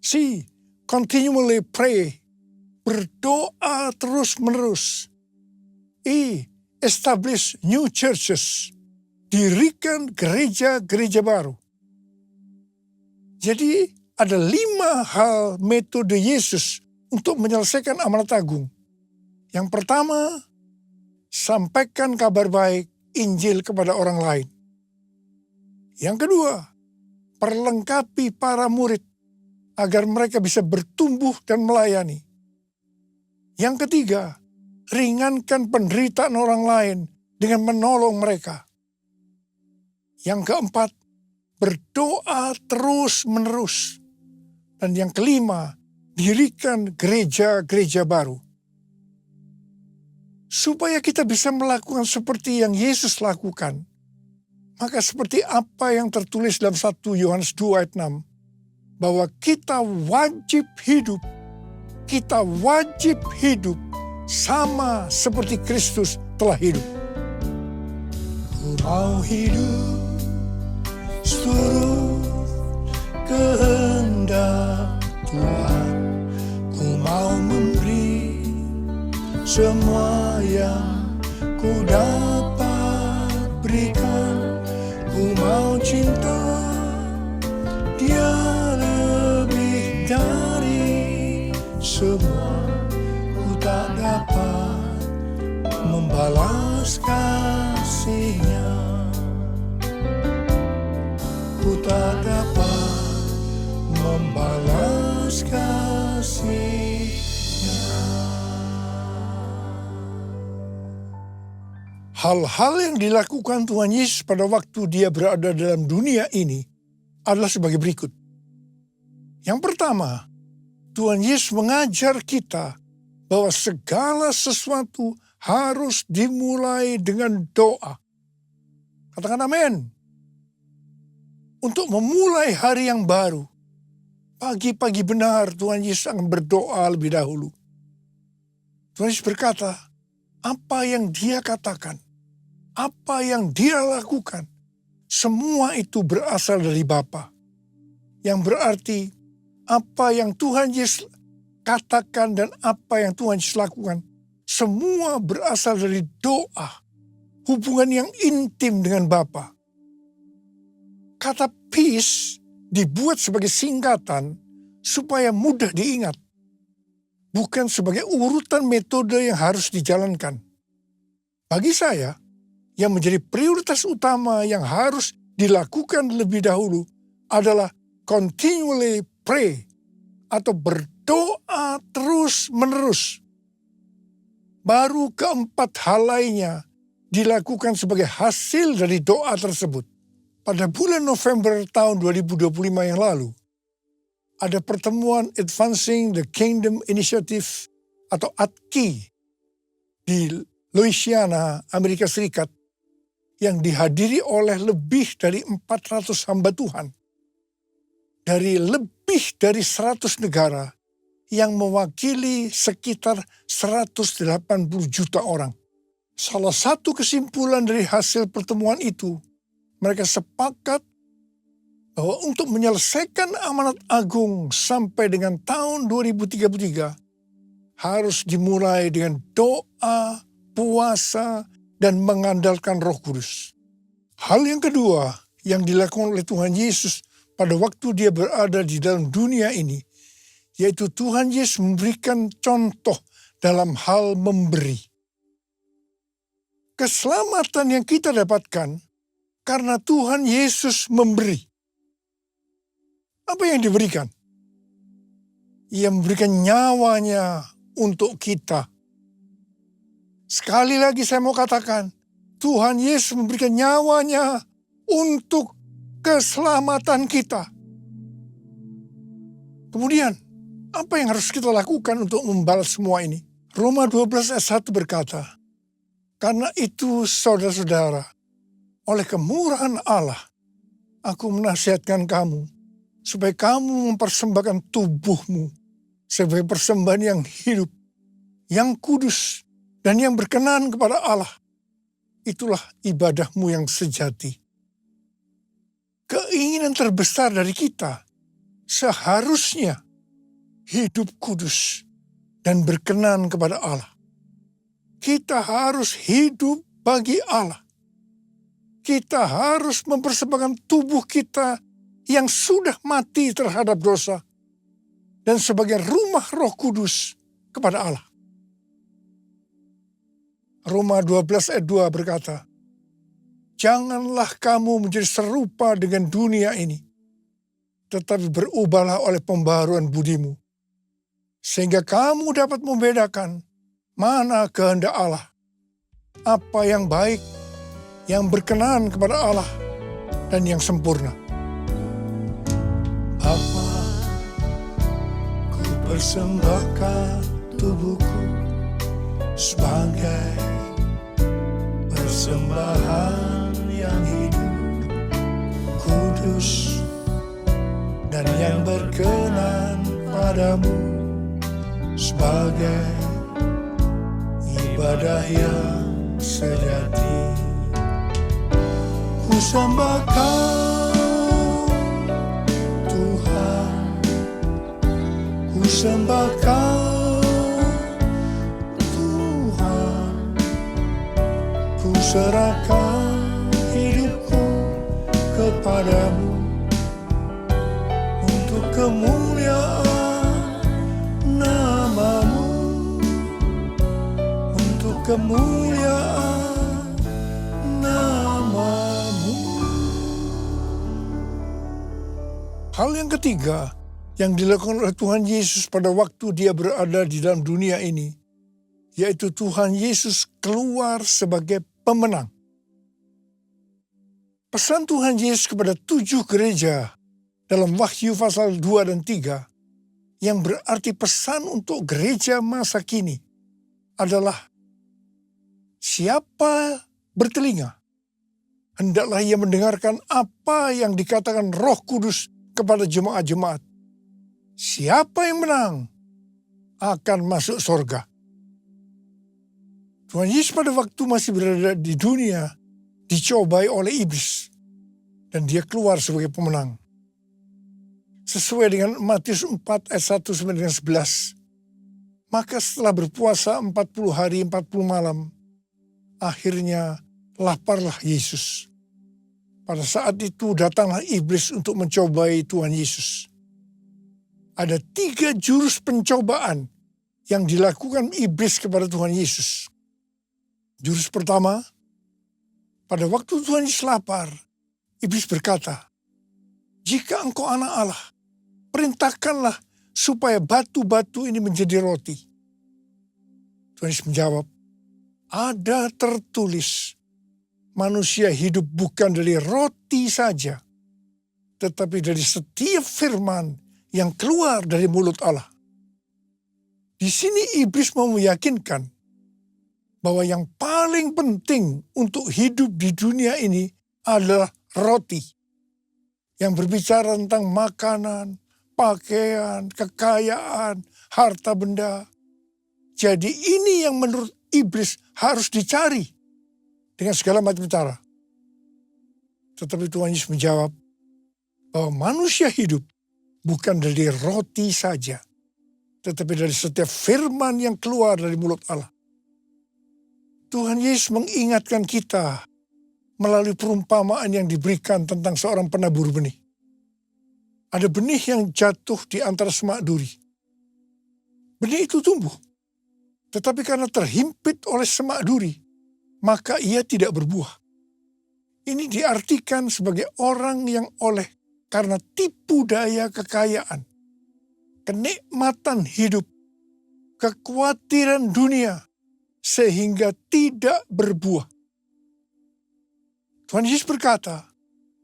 C, continually pray. Berdoa terus-menerus. E, establish new churches. Dirikan gereja-gereja baru. Jadi ada 5 hal metode Yesus untuk menyelesaikan amanat agung. Yang pertama, sampaikan kabar baik Injil kepada orang lain. Yang kedua, perlengkapi para murid agar mereka bisa bertumbuh dan melayani. Yang ketiga, ringankan penderitaan orang lain dengan menolong mereka. Yang keempat, berdoa terus-menerus. Dan yang kelima, dirikan gereja-gereja baru. Supaya kita bisa melakukan seperti yang Yesus lakukan, maka seperti apa yang tertulis dalam 1 Yohanes 2 ayat 6, bahwa kita wajib hidup sama seperti Kristus telah hidup. Ku mau hidup seturut kehendak Tuhan. Ku mau memberi semua yang ku dapat berikan. Ku mau cinta Dia lebih dari semua. Ku tak dapat membalas kasih-Nya. Ku tak dapat membalas kasih-Nya. Hal-hal yang dilakukan Tuhan Yesus pada waktu Dia berada dalam dunia ini adalah sebagai berikut. Yang pertama, Tuhan Yesus mengajar kita bahwa segala sesuatu harus dimulai dengan doa. Katakan amin. Untuk memulai hari yang baru, pagi-pagi benar Tuhan Yesus akan berdoa lebih dahulu. Tuhan Yesus berkata, apa yang Dia katakan, apa yang Dia lakukan, semua itu berasal dari Bapa. Yang berarti apa yang Tuhan Yesus katakan dan apa yang Tuhan Yesus lakukan, semua berasal dari doa, hubungan yang intim dengan Bapa. Kata peace dibuat sebagai singkatan supaya mudah diingat. Bukan sebagai urutan metode yang harus dijalankan. Bagi saya, yang menjadi prioritas utama yang harus dilakukan lebih dahulu adalah continually pray atau berdoa terus-menerus. Baru keempat hal lainnya dilakukan sebagai hasil dari doa tersebut. Pada bulan November tahun 2025 yang lalu, ada pertemuan Advancing the Kingdom Initiative atau ADKI di Louisiana, Amerika Serikat yang dihadiri oleh lebih dari 400 hamba Tuhan dari lebih dari 100 negara yang mewakili sekitar 180 juta orang. Salah satu kesimpulan dari hasil pertemuan itu, mereka sepakat bahwa untuk menyelesaikan amanat agung sampai dengan tahun 2033 harus dimulai dengan doa, puasa, dan mengandalkan Roh Kudus. Hal yang kedua yang dilakukan oleh Tuhan Yesus pada waktu dia berada di dalam dunia ini, yaitu Tuhan Yesus memberikan contoh dalam hal memberi. Keselamatan yang kita dapatkan karena Tuhan Yesus memberi. Apa yang diberikan? Ia memberikan nyawanya untuk kita. Sekali lagi saya mau katakan, Tuhan Yesus memberikan nyawanya untuk keselamatan kita. Kemudian, apa yang harus kita lakukan untuk membalas semua ini? Roma 12 ayat 1 berkata, karena itu saudara-saudara, oleh kemurahan Allah, aku menasihatkan kamu, supaya kamu mempersembahkan tubuhmu sebagai persembahan yang hidup, yang kudus, dan yang berkenan kepada Allah. Itulah ibadahmu yang sejati. Keinginan terbesar dari kita seharusnya hidup kudus dan berkenan kepada Allah. Kita harus hidup bagi Allah. Kita harus mempersembahkan tubuh kita yang sudah mati terhadap dosa dan sebagai rumah Roh Kudus kepada Allah. Roma 12 ayat 2 berkata, janganlah kamu menjadi serupa dengan dunia ini, tetapi berubahlah oleh pembaharuan budimu, sehingga kamu dapat membedakan mana kehendak Allah, apa yang baik, yang berkenan kepada Allah, dan yang sempurna. Bapa, ku persembahkan tubuhku sebagai persembahan yang hidup, kudus, dan yang berkenan padamu, sebagai ibadah yang sejati. Ku sembah Kau, Tuhan, ku sembah Kau, Tuhan, ku serahkan hidupku kepadamu untuk kemuliaan nama-Mu, untuk kemuliaan nama-Mu. Hal yang ketiga yang dilakukan oleh Tuhan Yesus pada waktu dia berada di dalam dunia ini, yaitu Tuhan Yesus keluar sebagai pemenang. Pesan Tuhan Yesus kepada 7 gereja dalam Wahyu pasal 2 dan 3, yang berarti pesan untuk gereja masa kini, adalah siapa bertelinga, hendaklah ia mendengarkan apa yang dikatakan Roh Kudus kepada jemaat-jemaat. Siapa yang menang akan masuk surga. Tuhan Yesus pada waktu masih berada di dunia dicobai oleh iblis, dan dia keluar sebagai pemenang. Sesuai dengan Matius 4 ayat 1 sampai dengan 11. Maka setelah berpuasa 40 hari 40 malam, akhirnya laparlah Yesus. Pada saat itu datanglah iblis untuk mencobai Tuhan Yesus. Ada 3 jurus pencobaan yang dilakukan iblis kepada Tuhan Yesus. Jurus pertama, pada waktu Tuhan Yesus lapar, iblis berkata, jika engkau anak Allah, perintahkanlah supaya batu-batu ini menjadi roti. Tuhan Yesus menjawab, ada tertulis, manusia hidup bukan dari roti saja, tetapi dari setiap firman yang keluar dari mulut Allah. Di sini iblis mau meyakinkan bahwa yang paling penting untuk hidup di dunia ini adalah roti. Yang berbicara tentang makanan, pakaian, kekayaan, harta benda. Jadi ini yang menurut iblis harus dicari dengan segala macam cara. Tetapi Tuhan Yesus menjawab bahwa manusia hidup bukan dari roti saja, tetapi dari setiap firman yang keluar dari mulut Allah. Tuhan Yesus mengingatkan kita melalui perumpamaan yang diberikan tentang seorang penabur benih. Ada benih yang jatuh di antara semak duri. Benih itu tumbuh, tetapi karena terhimpit oleh semak duri, maka ia tidak berbuah. Ini diartikan sebagai orang yang karena tipu daya kekayaan, kenikmatan hidup, kekhawatiran dunia, sehingga tidak berbuah. Tuhan Yesus berkata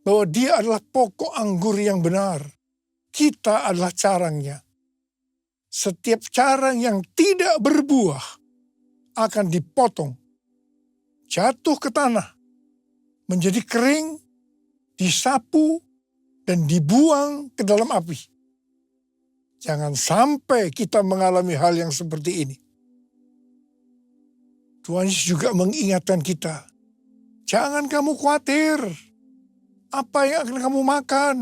bahwa dia adalah pokok anggur yang benar. Kita adalah carangnya. Setiap carang yang tidak berbuah akan dipotong, jatuh ke tanah, menjadi kering, disapu, dan dibuang ke dalam api. Jangan sampai kita mengalami hal yang seperti ini. Tuhan Yesus juga mengingatkan kita, jangan kamu khawatir apa yang akan kamu makan,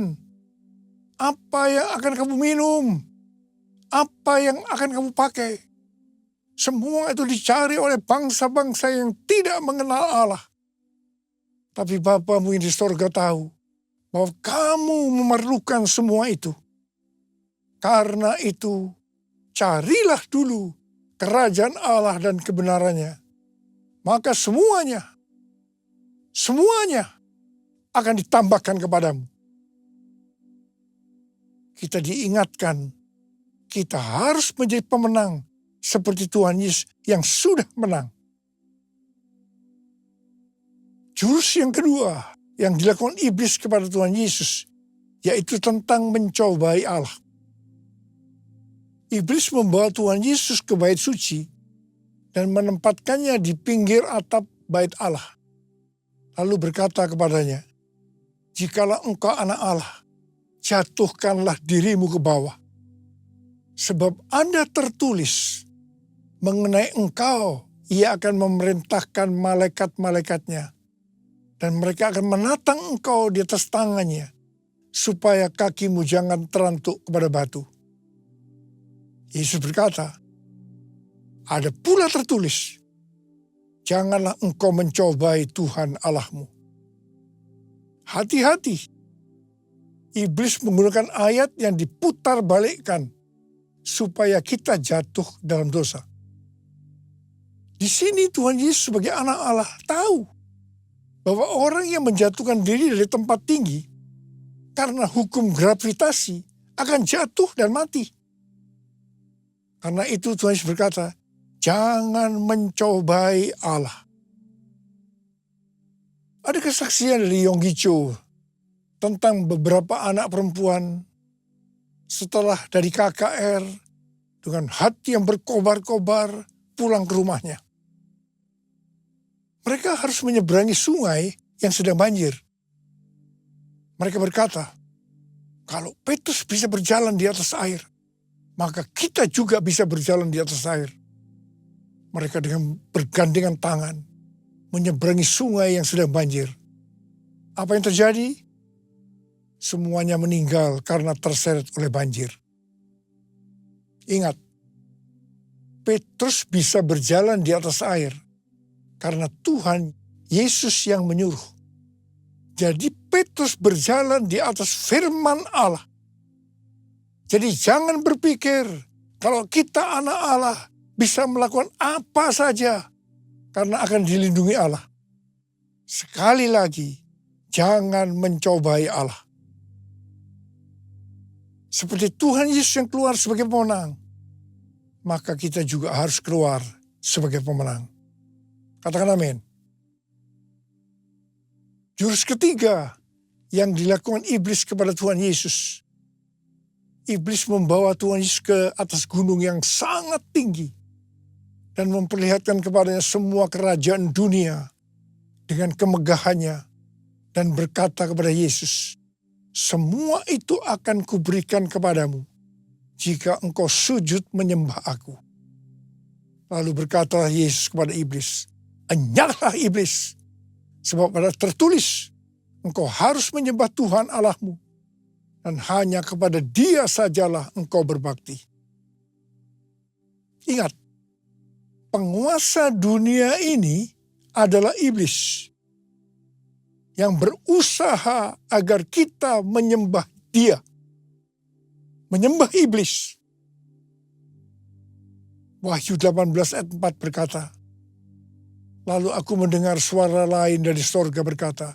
apa yang akan kamu minum, apa yang akan kamu pakai. Semua itu dicari oleh bangsa-bangsa yang tidak mengenal Allah. Tapi Bapamu yang di sorga tahu bahwa kamu memerlukan semua itu. Karena itu, carilah dulu kerajaan Allah dan kebenarannya. Maka semuanya akan ditambahkan kepadamu. Kita diingatkan, kita harus menjadi pemenang seperti Tuhan Yesus yang sudah menang. Jurus yang kedua yang dilakukan iblis kepada Tuhan Yesus, yaitu tentang mencobai Allah. Iblis membawa Tuhan Yesus ke bait suci dan menempatkannya di pinggir atap bait Allah. Lalu berkata kepadanya, jikalau engkau anak Allah, jatuhkanlah dirimu ke bawah. Sebab ada tertulis, mengenai engkau, ia akan memerintahkan malaikat-malaikatnya. Dan mereka akan menatang engkau di atas tangannya, supaya kakimu jangan terantuk kepada batu. Yesus berkata, ada pula tertulis, janganlah engkau mencobai Tuhan Allahmu. Hati-hati, iblis menggunakan ayat yang diputar balikkan supaya kita jatuh dalam dosa. Di sini Tuhan Yesus sebagai anak Allah tahu bahwa orang yang menjatuhkan diri dari tempat tinggi karena hukum gravitasi akan jatuh dan mati. Karena itu Tuhan Yesus berkata, jangan mencobai Allah. Ada kesaksian dari Yonggi Cho tentang beberapa anak perempuan setelah dari KKR dengan hati yang berkobar-kobar pulang ke rumahnya. Mereka harus menyeberangi sungai yang sedang banjir. Mereka berkata, kalau Petrus bisa berjalan di atas air, maka kita juga bisa berjalan di atas air. Mereka dengan bergandengan tangan menyeberangi sungai yang sedang banjir. Apa yang terjadi? Semuanya meninggal karena terseret oleh banjir. Ingat, Petrus bisa berjalan di atas air karena Tuhan Yesus yang menyuruh. Jadi Petrus berjalan di atas firman Allah. Jadi jangan berpikir kalau kita anak Allah bisa melakukan apa saja karena akan dilindungi Allah. Sekali lagi, jangan mencobai Allah. Seperti Tuhan Yesus yang keluar sebagai pemenang, maka kita juga harus keluar sebagai pemenang. Katakan amin. Jurus ketiga yang dilakukan iblis kepada Tuhan Yesus. Iblis membawa Tuhan Yesus ke atas gunung yang sangat tinggi dan memperlihatkan kepadanya semua kerajaan dunia dengan kemegahannya dan berkata kepada Yesus, semua itu akan kuberikan kepadamu jika engkau sujud menyembah aku. Lalu berkatalah Yesus kepada iblis, enyahlah iblis, sebab ada tertulis, engkau harus menyembah Tuhan Allahmu, dan hanya kepada Dia sajalah engkau berbakti. Ingat, penguasa dunia ini adalah iblis yang berusaha agar kita menyembah dia, menyembah iblis. Wahyu 18 ayat 4 berkata, lalu aku mendengar suara lain dari sorga berkata,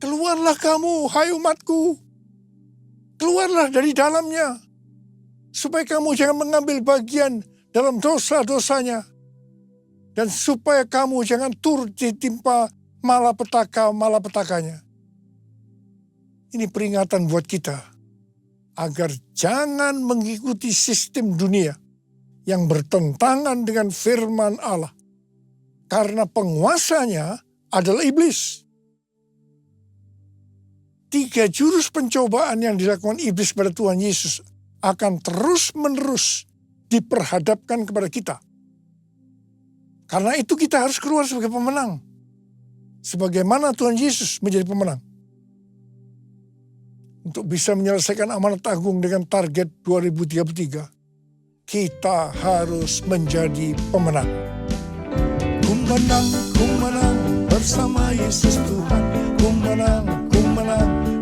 keluarlah kamu, hai umatku, keluarlah dari dalamnya, supaya kamu jangan mengambil bagian dalam dosa-dosanya, dan supaya kamu jangan turut ditimpa malapetaka-malapetakanya. Ini peringatan buat kita, agar jangan mengikuti sistem dunia yang bertentangan dengan firman Allah, karena penguasanya adalah iblis. 3 jurus pencobaan yang dilakukan iblis pada Tuhan Yesus akan terus-menerus diperhadapkan kepada kita. Karena itu kita harus keluar sebagai pemenang. Sebagaimana Tuhan Yesus menjadi pemenang. Untuk bisa menyelesaikan amanat agung dengan target 2033, kita harus menjadi pemenang. Ku menang bersama Yesus Tuhan. Ku menang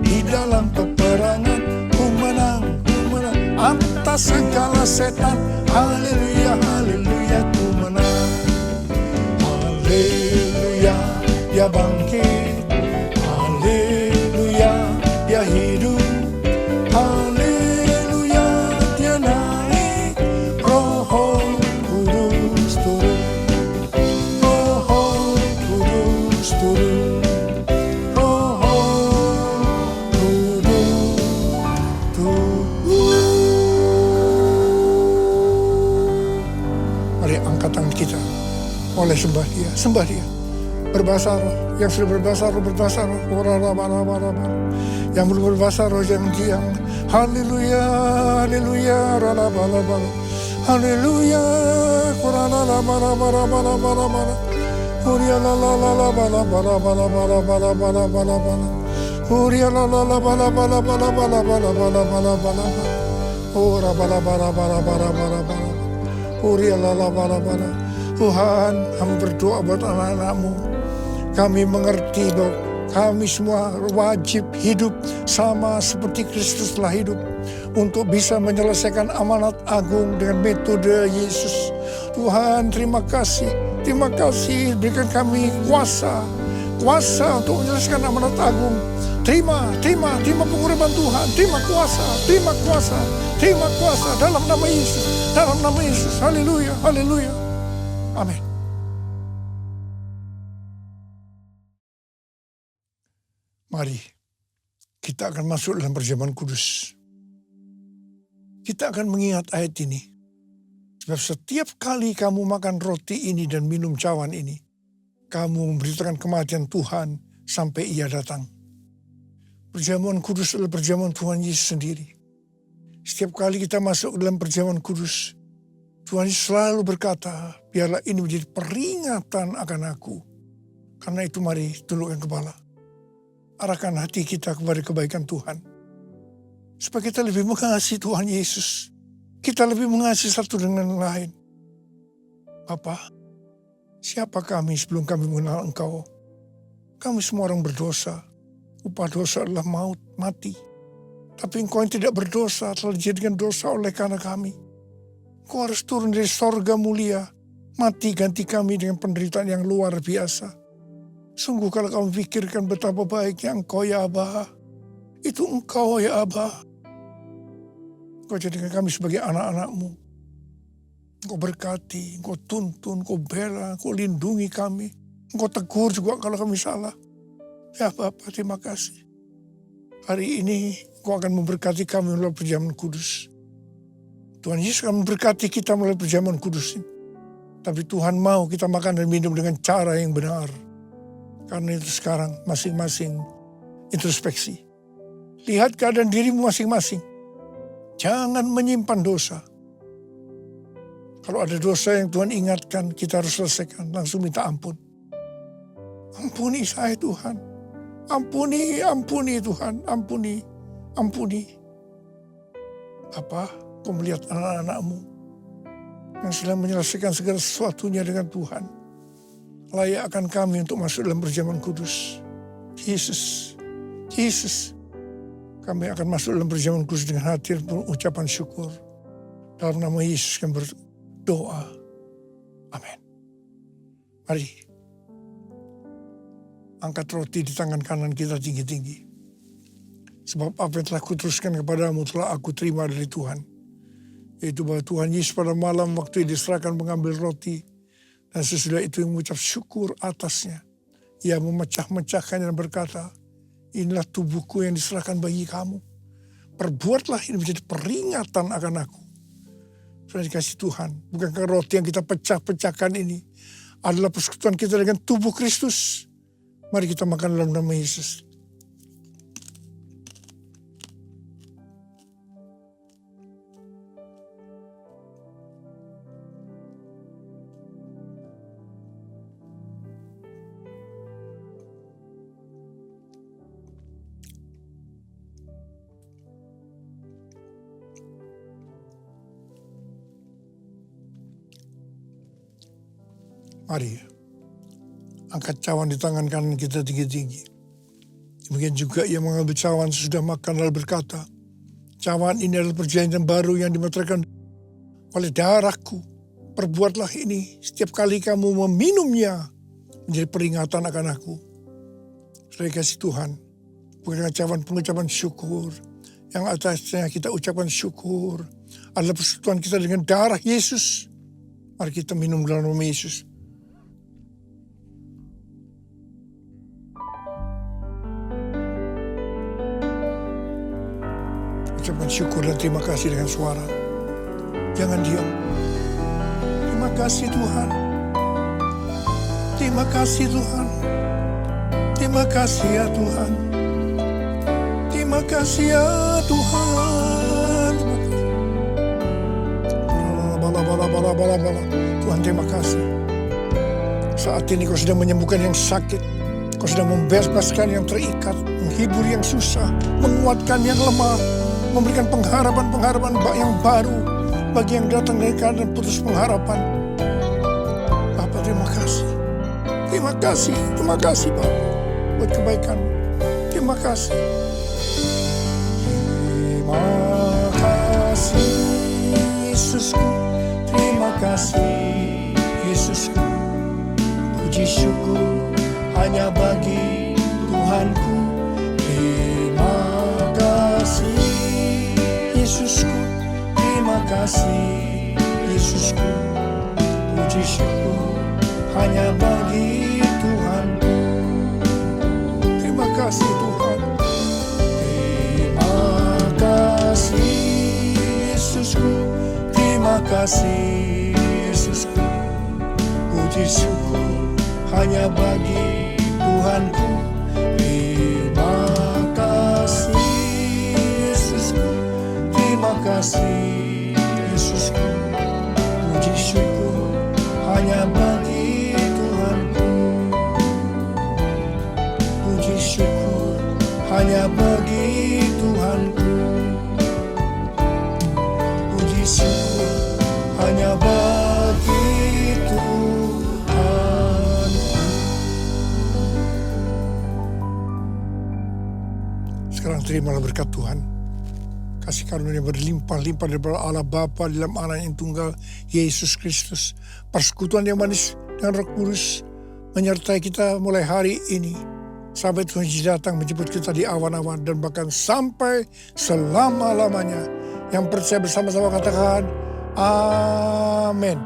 di dalam peperangan. Ku menang atas segala setan. Haleluya, haleluya, ku menang. Haleluya, dia bangkit. Haleluya, dia hidup. Haleluya, dia naik. Roh Kudus turun. Roh Kudus turun. Mari angkat tangan kita. Oleh sembah dia, berbahasa roh, yang sudah berbahasa roh, yang belum berbahasa roh, yang diam. Haleluya, haleluya, haleluya, Tuhan, kami berdoa buat anak-anak-Mu. Kami mengerti bahwa kami semua wajib hidup sama seperti Kristus telah hidup, untuk bisa menyelesaikan amanat agung dengan metode Yesus. Tuhan, terima kasih berikan kami kuasa untuk menyelesaikan amanat agung. Terima pengurapan Tuhan, terima kuasa dalam nama Yesus, haleluya, haleluya, amin. Mari kita akan masuk dalam perjamuan kudus. Kita akan mengingat ayat ini. Sebab setiap kali kamu makan roti ini dan minum cawan ini, kamu memberitakan kematian Tuhan sampai Ia datang. Perjamuan kudus adalah perjamuan Tuhan Yesus sendiri. Setiap kali kita masuk dalam perjamuan kudus, Tuhan Yesus selalu berkata, biarlah ini menjadi peringatan akan aku. Karena itu mari tundukkan kepala. Arahkan hati kita kepada kebaikan Tuhan. Supaya kita lebih mengasihi Tuhan Yesus. Kita lebih mengasihi satu dengan yang lain. Bapa, siapa kami sebelum kami mengenal Engkau? Kami semua orang berdosa. Upah dosa adalah maut, mati. Tapi Engkau yang tidak berdosa telah dijadikan dosa oleh karena kami. Engkau harus turun dari sorga mulia. Mati ganti kami dengan penderitaan yang luar biasa. Sungguh kalau kamu pikirkan betapa baiknya Engkau ya Aba. Itu Engkau ya Aba. Engkau jadikan kami sebagai anak-anak-Mu. Engkau berkati, Engkau tuntun, Engkau bela, Engkau lindungi kami. Engkau tegur juga kalau kami salah. Ya Bapa, terima kasih. Hari ini Engkau akan memberkati kami melalui perjamuan kudus. Tuhan Yesus akan memberkati kita melalui perjamuan kudus ini. Tapi Tuhan mau kita makan dan minum dengan cara yang benar. Karena itu sekarang masing-masing introspeksi. Lihat keadaan dirimu masing-masing. Jangan menyimpan dosa. Kalau ada dosa yang Tuhan ingatkan, kita harus selesaikan. Langsung minta ampun. Ampuni saya Tuhan. Ampuni Tuhan. Ampuni. Apa? Kau melihat anak-anakmu yang sedang menyelesaikan segala sesuatunya dengan Tuhan. Layak akan kami untuk masuk dalam perjamuan kudus. Yesus. Kami akan masuk dalam perjamuan kudus dengan hati dan ucapan syukur. Dalam nama Yesus kami berdoa. Amin. Mari. Angkat roti di tangan kanan kita tinggi-tinggi. Sebab apa yang telah kuteruskan kepadamu telah aku terima dari Tuhan. Yaitu bahwa Tuhan Yesus pada malam waktu diserahkan mengambil roti. Dan sesudah itu yang mengucap syukur atasnya. Ia memecah-mecahkannya dan berkata, inilah tubuhku yang diserahkan bagi kamu. Perbuatlah ini menjadi peringatan akan aku. Sudah dikasih Tuhan. Bukankah roti yang kita pecah-pecahkan ini adalah persekutuan kita dengan tubuh Kristus. Mari kita makan dalam nama Yesus. Mari, angkat cawan di tangan kanan kita tinggi-tinggi. Demikian juga ia mengambil cawan sesudah makan lalu berkata, cawan ini adalah perjanjian baru yang dimeteraikan oleh darahku. Perbuatlah ini setiap kali kamu meminumnya menjadi peringatan akan aku. Saudara kasih Tuhan, bukan cawan pengucapan syukur. Yang atasnya kita ucapkan syukur adalah persekutuan kita dengan darah Yesus. Mari kita minum dalam nama Yesus. Ucapkan syukur dan terima kasih dengan suara. Jangan diam. Terima kasih Tuhan. Terima kasih Tuhan. Terima kasih ya Tuhan. Terima kasih ya Tuhan. Bala. Tuhan terima kasih. Saat ini kau sedang menyembuhkan yang sakit. Kau sedang membebaskan yang terikat. Menghibur yang susah. Menguatkan yang lemah. Memberikan pengharapan yang baru bagi yang datang dari keadaan putus pengharapan. Bapa terima kasih. Terima kasih Bapa buat kebaikan. Terima kasih. Terima kasih Yesusku. Terima kasih Yesusku. Puji syukur hanya bagi Tuhanku. Terima kasih Yesusku, terima kasih Yesusku. Puji syukur hanya bagi Tuhanku. Terima kasih Tuhan. Terima kasih Yesusku. Terima kasih Yesusku. Puji syukur hanya bagi Tuhanku. Terima kasih Yesusku. Terima kasih Yesusku. Puji syukur hanya bagi Tuhanku. Puji syukur hanya bagi Tuhanku. Puji syukur hanya bagi Tuhan. Sekarang terimalah berkat Tuhan. Kasih karunia berlimpah-limpah daripada Allah Bapa dalam Anak yang tunggal Yesus Kristus. Persekutuan yang manis dengan Roh Kudus menyertai kita mulai hari ini sampai Tuhan Yesus datang menjemput kita di awan-awan dan bahkan sampai selama-lamanya. Yang percaya bersama-sama katakan amin.